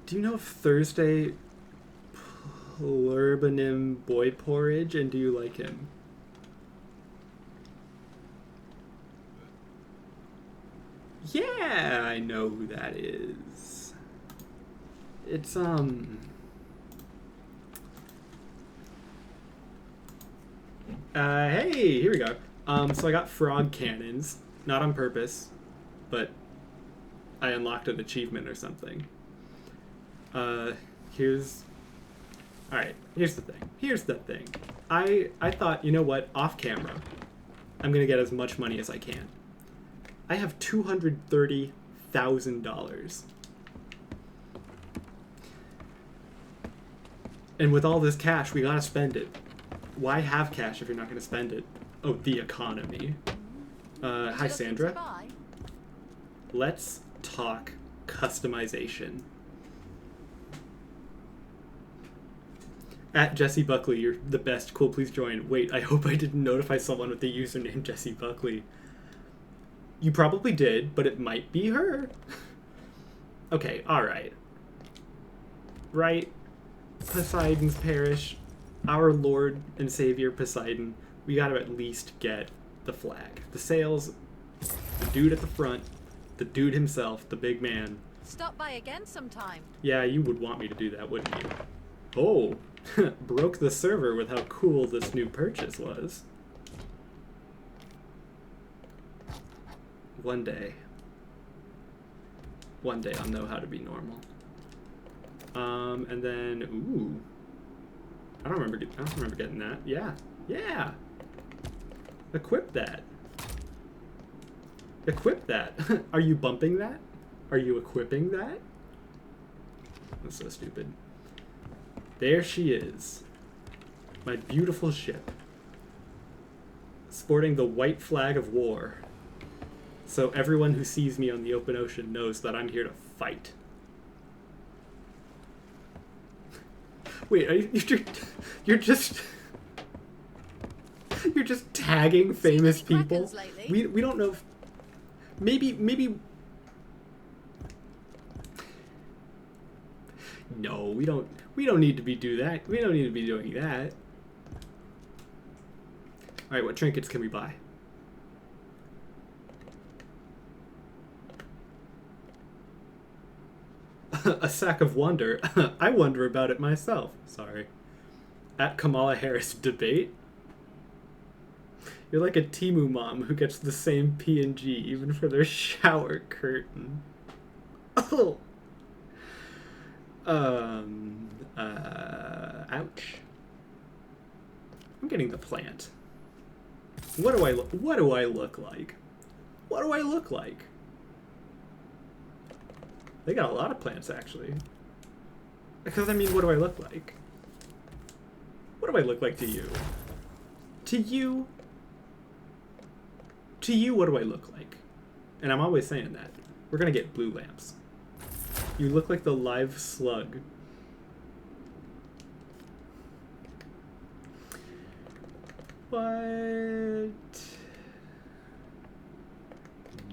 Do you know of Thursday Plurbanim Boy Porridge, and do you like him? Yeah, I know who that is. It's, hey, here we go. So I got frog cannons, not on purpose, but I unlocked an achievement or something. Here's the thing. I thought, you know what, off camera, I'm gonna get as much money as I can. I have $230,000. And with all this cash, we gotta spend it. Why have cash if you're not gonna spend it? Oh, the economy. Hi, Sandra. Let's talk customization. At Jesse Buckley, you're the best. Cool, please join. Wait, I hope I didn't notify someone with the username Jesse Buckley. You probably did, but it might be her. Okay, alright. Right? Poseidon's Parish, our Lord and Savior Poseidon, we gotta at least get the flag. The sails, the dude at the front, the dude himself, the big man. Stop by again sometime. Yeah, you would want me to do that, wouldn't you? Oh, broke the server with how cool this new purchase was. One day I'll know how to be normal. And then, ooh, I don't remember getting that. Yeah. Equip that. Are you bumping that? Are you equipping that? That's so stupid. There she is. My beautiful ship. Sporting the white flag of war. So everyone who sees me on the open ocean knows that I'm here to fight. Wait, you're just tagging famous people? We don't know if maybe no, we don't need to do that. We don't need to be doing that. Alright, what trinkets can we buy? A sack of wonder. I wonder about it myself. Sorry. At Kamala Harris debate. You're like a Temu mom who gets the same PNG even for their shower curtain. Oh. Ouch. I'm getting the plant. What do I look like? What do I look like? They got a lot of plants, actually. Because, I mean, what do I look like? What do I look like to you? To you, what do I look like? And I'm always saying that. We're gonna get blue lamps. You look like the live slug. What?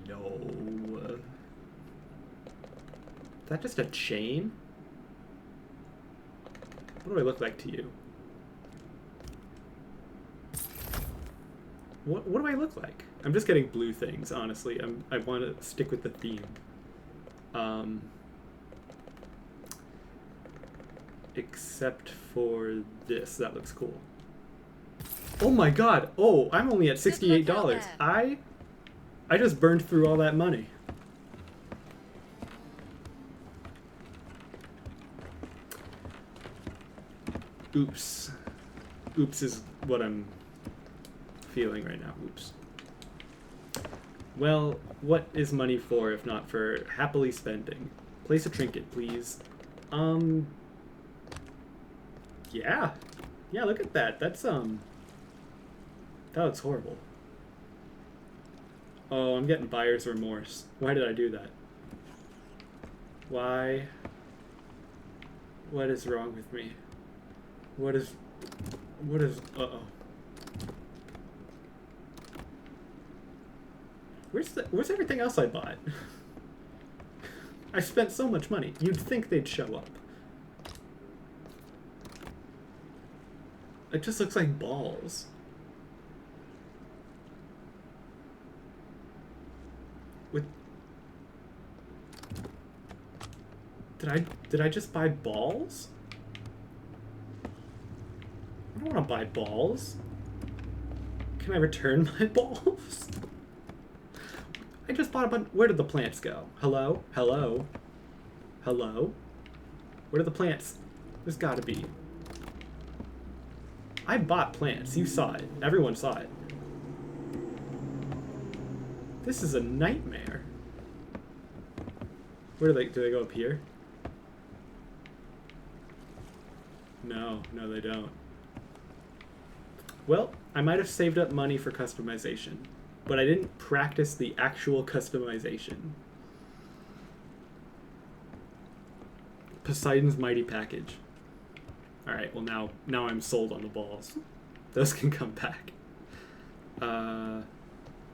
No. Is that just a chain? What do I look like to you? What do I look like? I'm just getting blue things, honestly. I want to stick with the theme. Except for this. That looks cool. Oh my god! Oh, I'm only at $68. I just burned through all that money. Oops. Oops is what I'm feeling right now. Oops. Well, what is money for if not for happily spending? Place a trinket, please. Yeah. Yeah, look at that. That's, That looks horrible. Oh, I'm getting buyer's remorse. Why did I do that? Why? What is wrong with me? What is... Uh-oh. Where's everything else I bought? I spent so much money. You'd think they'd show up. It just looks like balls. With... Did I just buy balls? I don't want to buy balls. Can I return my balls? I just bought a bunch. Where did the plants go? Hello? Hello? Hello? Where are the plants? There's gotta be. I bought plants. You saw it. Everyone saw it. This is a nightmare. Where do they go up here? No, they don't. Well, I might have saved up money for customization, but I didn't practice the actual customization. Poseidon's Mighty Package. Alright, well now I'm sold on the balls. Those can come back.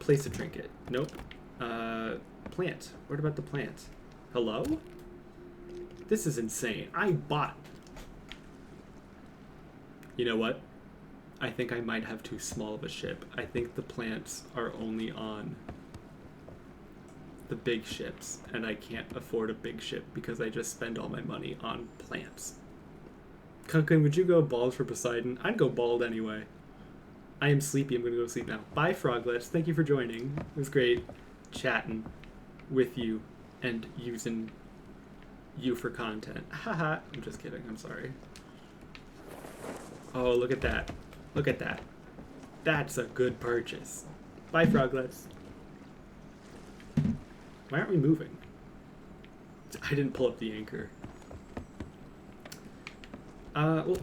Place a trinket. Nope. Plant. What about the plant? Hello? This is insane. I bought... You know what? I think I might have too small of a ship. I think the plants are only on the big ships, and I can't afford a big ship because I just spend all my money on plants. Kunkin, would you go balls for Poseidon? I'd go bald anyway. I am sleepy. I'm going to go to sleep now. Bye, Froglets. Thank you for joining. It was great chatting with you and using you for content. Haha. I'm just kidding. I'm sorry. Oh, look at that. Look at that. That's a good purchase. Bye, Froglets. Why aren't we moving? I didn't pull up the anchor. Well,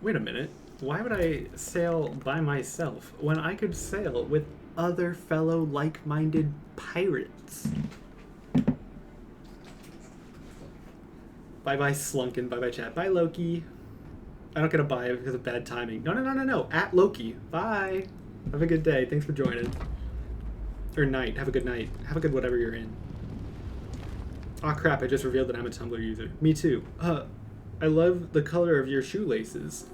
wait a minute. Why would I sail by myself when I could sail with other fellow like-minded pirates? Bye-bye, Slunkin. Bye-bye, chat. Bye, Loki. I don't get a bye because of bad timing. No. At Loki. Bye. Have a good day. Thanks for joining. Or night. Have a good night. Have a good whatever you're in. Aw, crap. I just revealed that I'm a Tumblr user. Me too. I love the color of your shoelaces,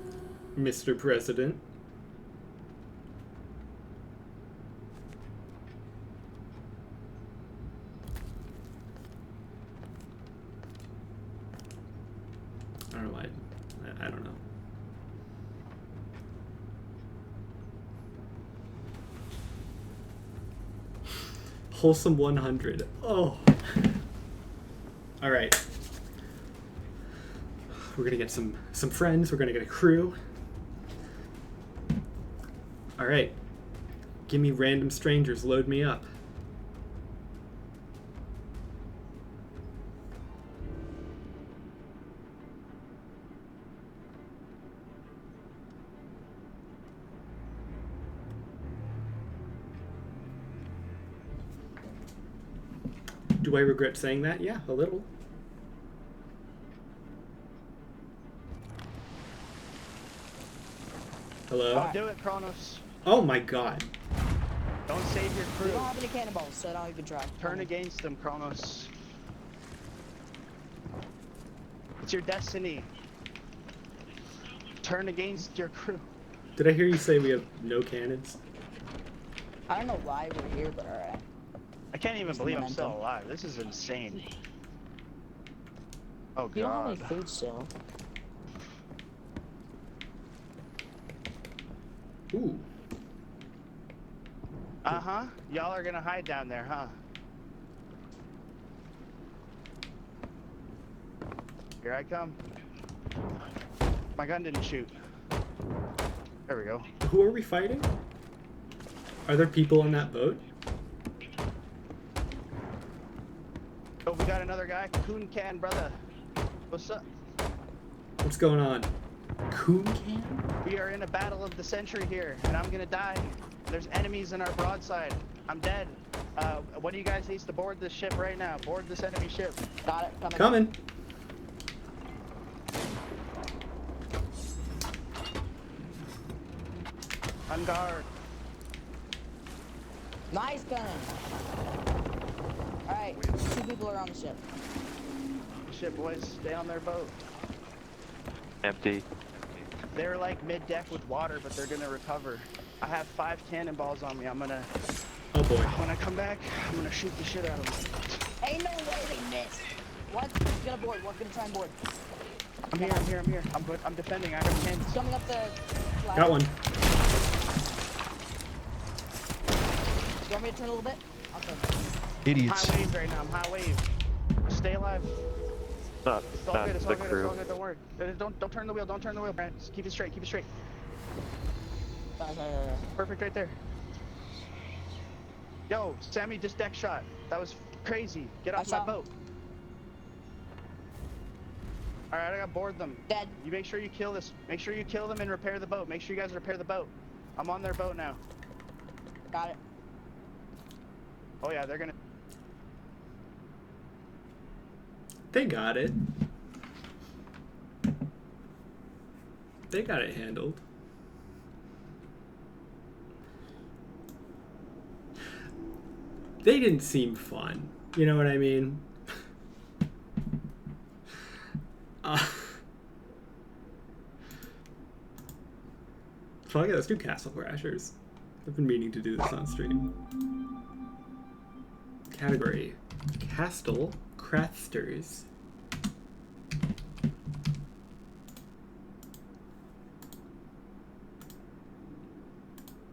Mr. President. I don't know why. I don't know. Wholesome 100. Oh. All right. We're gonna get some friends. We're gonna get a crew. All right. Give me random strangers. Load me up. Do I regret saying that? Yeah, a little. Hello? Don't do it, Kronos. Oh my god. Don't save your We crew. don't have any cannonballs, so don't even try. Turn against them, Kronos. It's your destiny. Turn against your crew. Did I hear you say we have no cannons? I don't know why we're here, but alright. I can't even believe I'm still momentum. alive. This is insane. Oh You don't have god. any food still. Ooh. Uh-huh. Y'all are gonna hide down there, huh? Here I come. My gun didn't shoot. There we go. Who are we fighting? Are there people on that boat? Oh, we got another guy. Cocoon can, brother. What's up? What's going on? Coon can? We are in a battle of the century here, and I'm gonna die. There's enemies in our broadside. I'm dead. One of you guys needs to board this ship right now. Board this enemy ship. Got it. Coming. Coming. On guard. Nice gun. Alright, 2 people are on the ship. Ship, boys. Stay on their boat. Empty. They're like mid-deck with water, but they're gonna recover. I have 5 cannonballs on me. Oh boy. When I come back, I'm gonna shoot the shit out of them. Ain't no way they missed. One's gonna board. One's gonna try and board. I'm here. I'm defending. I have cannons. Coming up the flag. Got one. You want me to turn a little bit? I'll turn. Idiots. High wave right now. I'm high wave. Stay alive. Not It's all good. It's all the good. crew. It's all good. Don't worry. Don't turn the wheel. Don't turn the wheel, Brent. Just keep it straight. Keep it straight. Perfect right there. Yo, Sammy, just deck shot. That was crazy. Get off my boat. Alright, I gotta board them. Dead. You make sure you kill this. Make sure you kill them and repair the boat. Make sure you guys repair the boat. I'm on their boat now. Got it. Oh yeah, they're gonna... They got it. They got it handled. They didn't seem fun. You know what I mean? So I let's do Castle Crashers. I've been meaning to do this on stream. Category: Castle Crafters.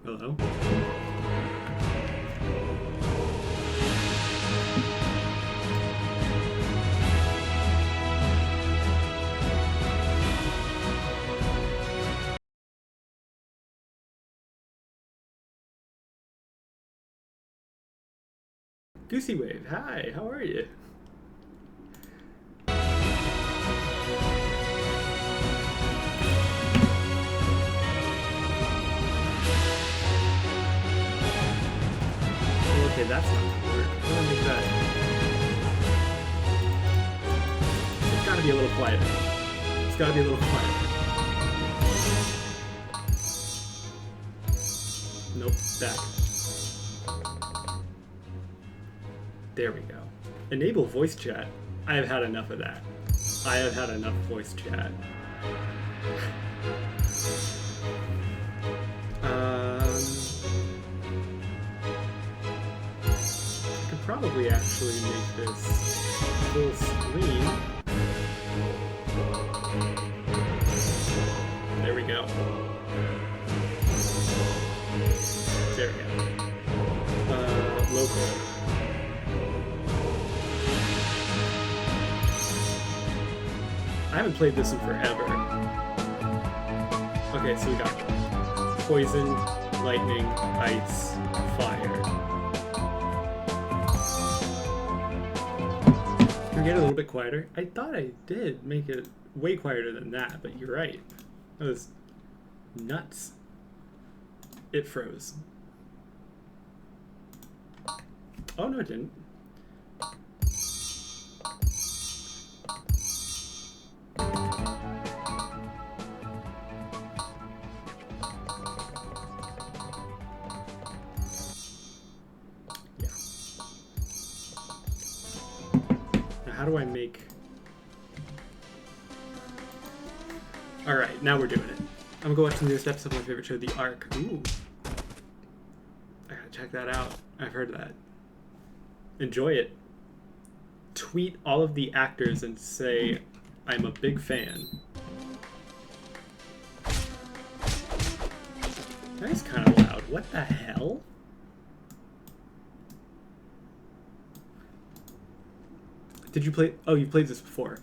Hello? Goosey Wave, hi, how are you? Okay, that's not gonna work. I don't think that. It's gotta be a little quieter. It's gotta be a little quieter. Nope, back. There we go. Enable voice chat. I have had enough of that. I have had enough voice chat. I could probably actually make this full screen. There we go. There we go. Local. I haven't played this in forever. Okay, so we got poison, lightning, ice, fire. Can we get a little bit quieter? I thought I did make it way quieter than that, but you're right. That was nuts. It froze. Oh, no, it didn't. How do I make... Alright, now we're doing it. I'm gonna go watch the newest episode of my favorite show, The Ark. Ooh. I gotta check that out. I've heard that. Enjoy it. Tweet all of the actors and say, I'm a big fan. That is kind of loud. What the hell? Did you play? Oh, you played this before.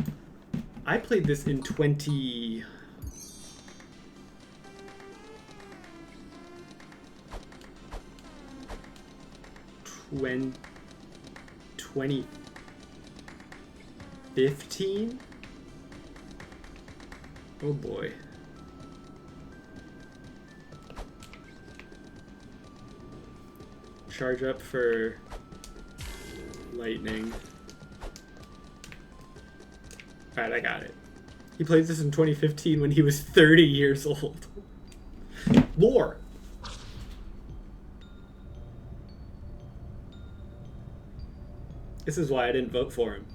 I played this in 20... 2015? Oh boy. charge up for lightning. Alright, I got it. He played this in 2015 when he was 30 years old. Lore! This is why I didn't vote for him.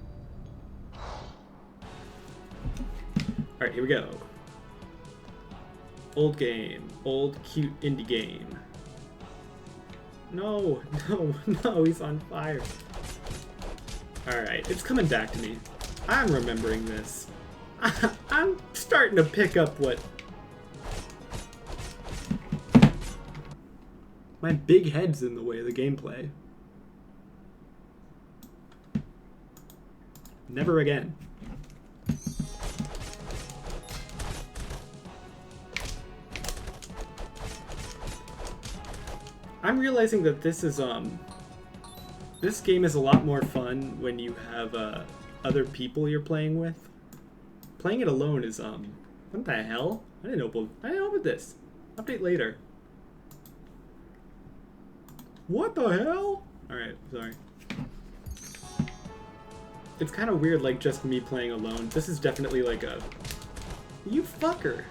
Alright, here we go. Old game. Old, cute indie game. No, no, no, he's on fire. Alright, it's coming back to me. I'm remembering this. I'm starting to pick up what... My big head's in the way of the gameplay. Never again. I'm realizing that this is, this game is a lot more fun when you have, other people you're playing with. Playing it alone is, what the hell? I didn't know about this. Update later. What the hell? Alright, sorry. It's kind of weird, like, just me playing alone. This is definitely like a... You fucker!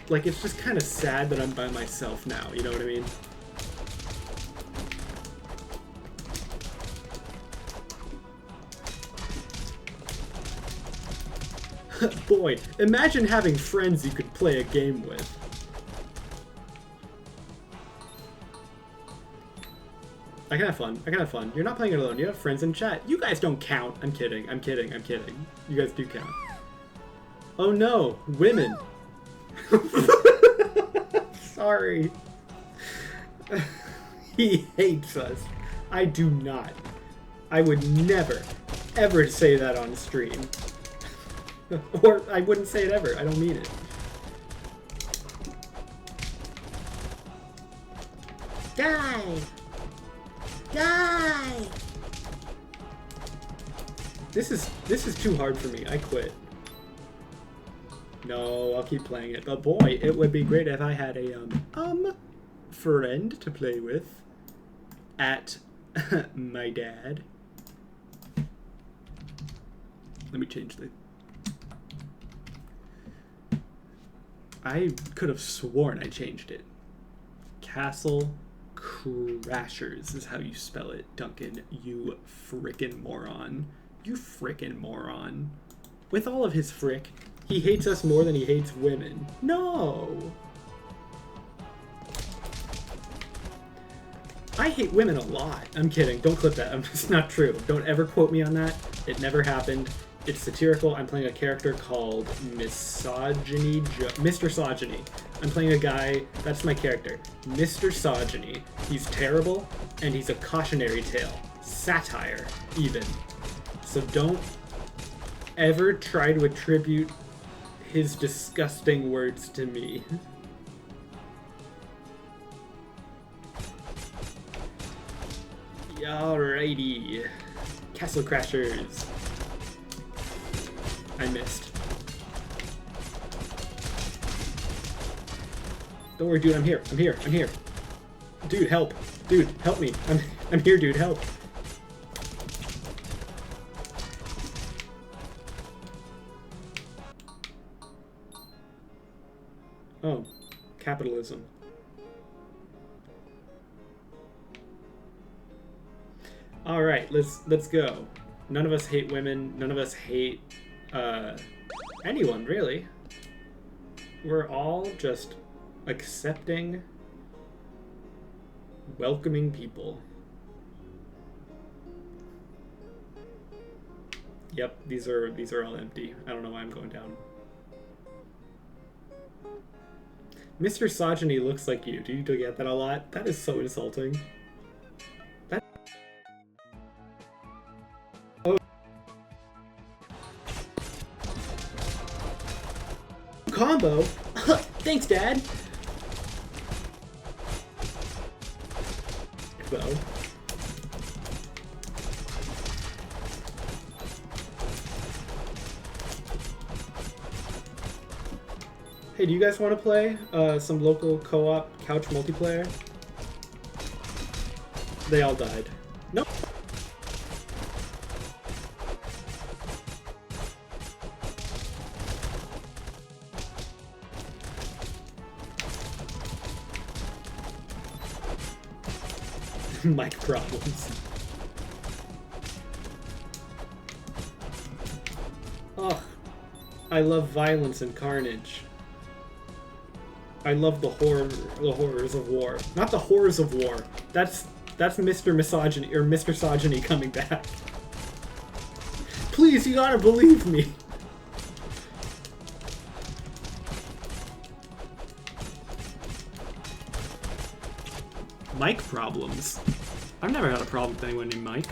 Like, it's just kind of sad that I'm by myself now, you know what I mean? Boy, imagine having friends you could play a game with. I can have fun. I can have fun. You're not playing it alone. You have friends in chat. You guys don't count. I'm kidding. I'm kidding. I'm kidding. You guys do count. Oh no, women. Sorry. He hates us. I do not. I would never, ever say that on stream. Or I wouldn't say it ever. I don't mean it. Die! Die! This is too hard for me. I quit. No, I'll keep playing it. But boy, it would be great if I had a friend to play with at my dad. Let me change the... I could have sworn I changed it. Castle Crashers is how you spell it, Duncan. You frickin' moron. You frickin' moron. With all of his frick, he hates us more than he hates women. No! I hate women a lot. I'm kidding. Don't clip that. It's not true. Don't ever quote me on that. It never happened. It's satirical. I'm playing a character called Mr. Sogyny. I'm playing a guy, that's my character, Mr. Sogyny. He's terrible, and he's a cautionary tale. Satire, even. So don't ever try to attribute his disgusting words to me. Alrighty. Castle Crashers. I missed. Don't worry, dude, I'm here. I'm here. I'm here. Dude, help. Dude, help me. I'm here, dude, help. Oh, capitalism. All right, let's go. None of us hate women. None of us hate anyone, really. We're all just accepting, welcoming people. Yep, these are all empty. I don't know why I'm going down. Mr. Sogyny looks like you. Do you get that a lot? That is so insulting. That... Oh. Combo? Thanks, Dad! Though. Hey, do you guys want to play some local co-op couch multiplayer? They all died. Nope. Mic problems. Ugh. I love violence and carnage. I love the horrors of war. Not the horrors of war. That's Mr. Misogyny or Mr. Sogyny coming back. Please, you gotta believe me. Mic problems. I've never had a problem with anyone named Mike.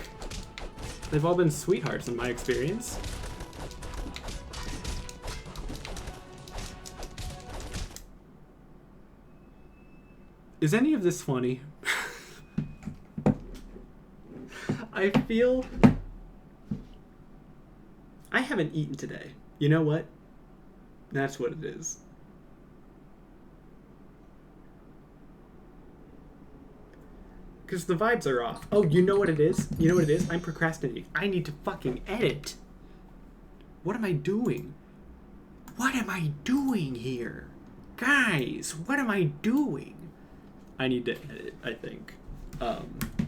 They've all been sweethearts in my experience. Is any of this funny? I feel... I haven't eaten today. You know what? That's what it is. Because the vibes are off. Oh, you know what it is? You know what it is? I'm procrastinating. I need to fucking edit. What am I doing? What am I doing here? Guys, what am I doing? I need to edit, I think.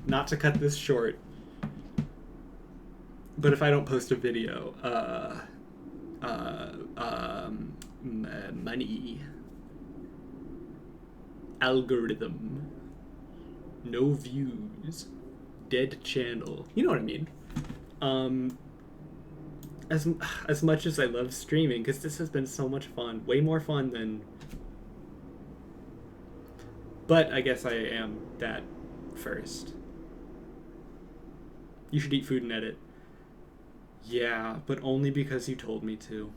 Not to cut this short, but if I don't post a video, money. Algorithm. No views. Dead channel. You know what I mean. As much as I love streaming, because this has been so much fun. Way more fun than... But I guess I am that first. You should eat food and edit. Yeah, but only because you told me to.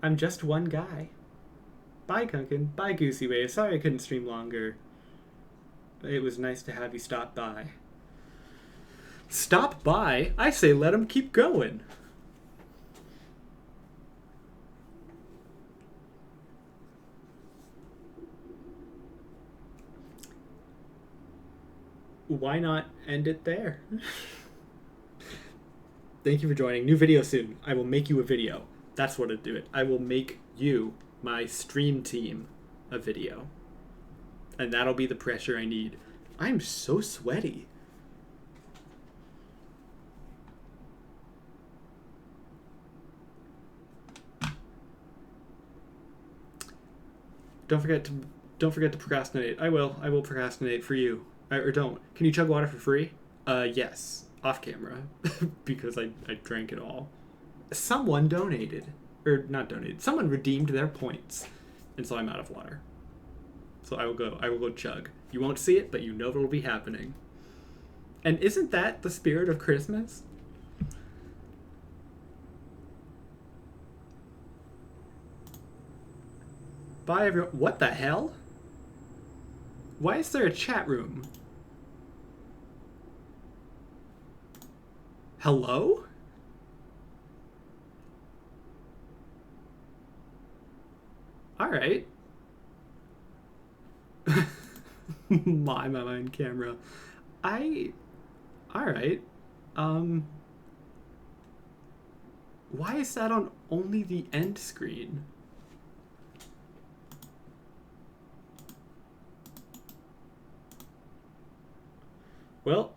I'm just one guy. Bye, Kunkin. Bye, Goosey Wave. Sorry I couldn't stream longer. It was nice to have you stop by. Stop by? I say let him keep going. Why not end it there? Thank you for joining. New video soon. I will make you a video. That's what I'll do it. I will make you, my stream team, a video. And that'll be the pressure I need. I'm so sweaty. Don't forget to procrastinate. I will procrastinate for you. Or don't. Can you chug water for free? Yes. Off camera. Because I drank it all. Someone donated. Or not donated. Someone redeemed their points. And so I'm out of water. So I will go chug. You won't see it, but you know it'll be happening. And isn't that the spirit of Christmas? Bye everyone. What the hell? Why is there a chat room? Hello? Alright. my mind camera. Alright. Why is that on only the end screen? Well,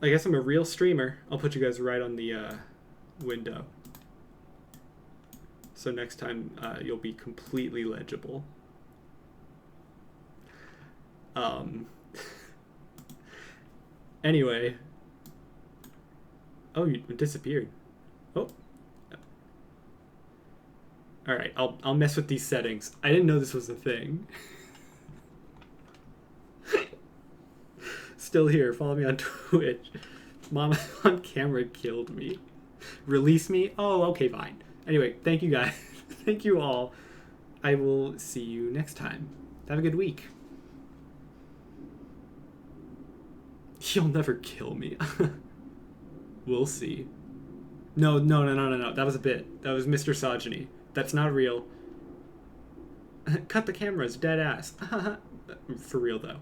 I guess I'm a real streamer. I'll put you guys right on the window. So next time you'll be completely legible. Anyway. Oh, you disappeared. Oh. Alright, I'll mess with these settings. I didn't know this was a thing. Still here. Follow me on Twitch. Mama on camera killed me. Release me? Oh, okay, fine. Anyway, thank you guys. Thank you all. I will see you next time. Have a good week. You'll never kill me. We'll see. No, no, no, no, no, no. That was a bit. That was Mr. Sogeny. That's not real. Cut the cameras, dead ass. For real though.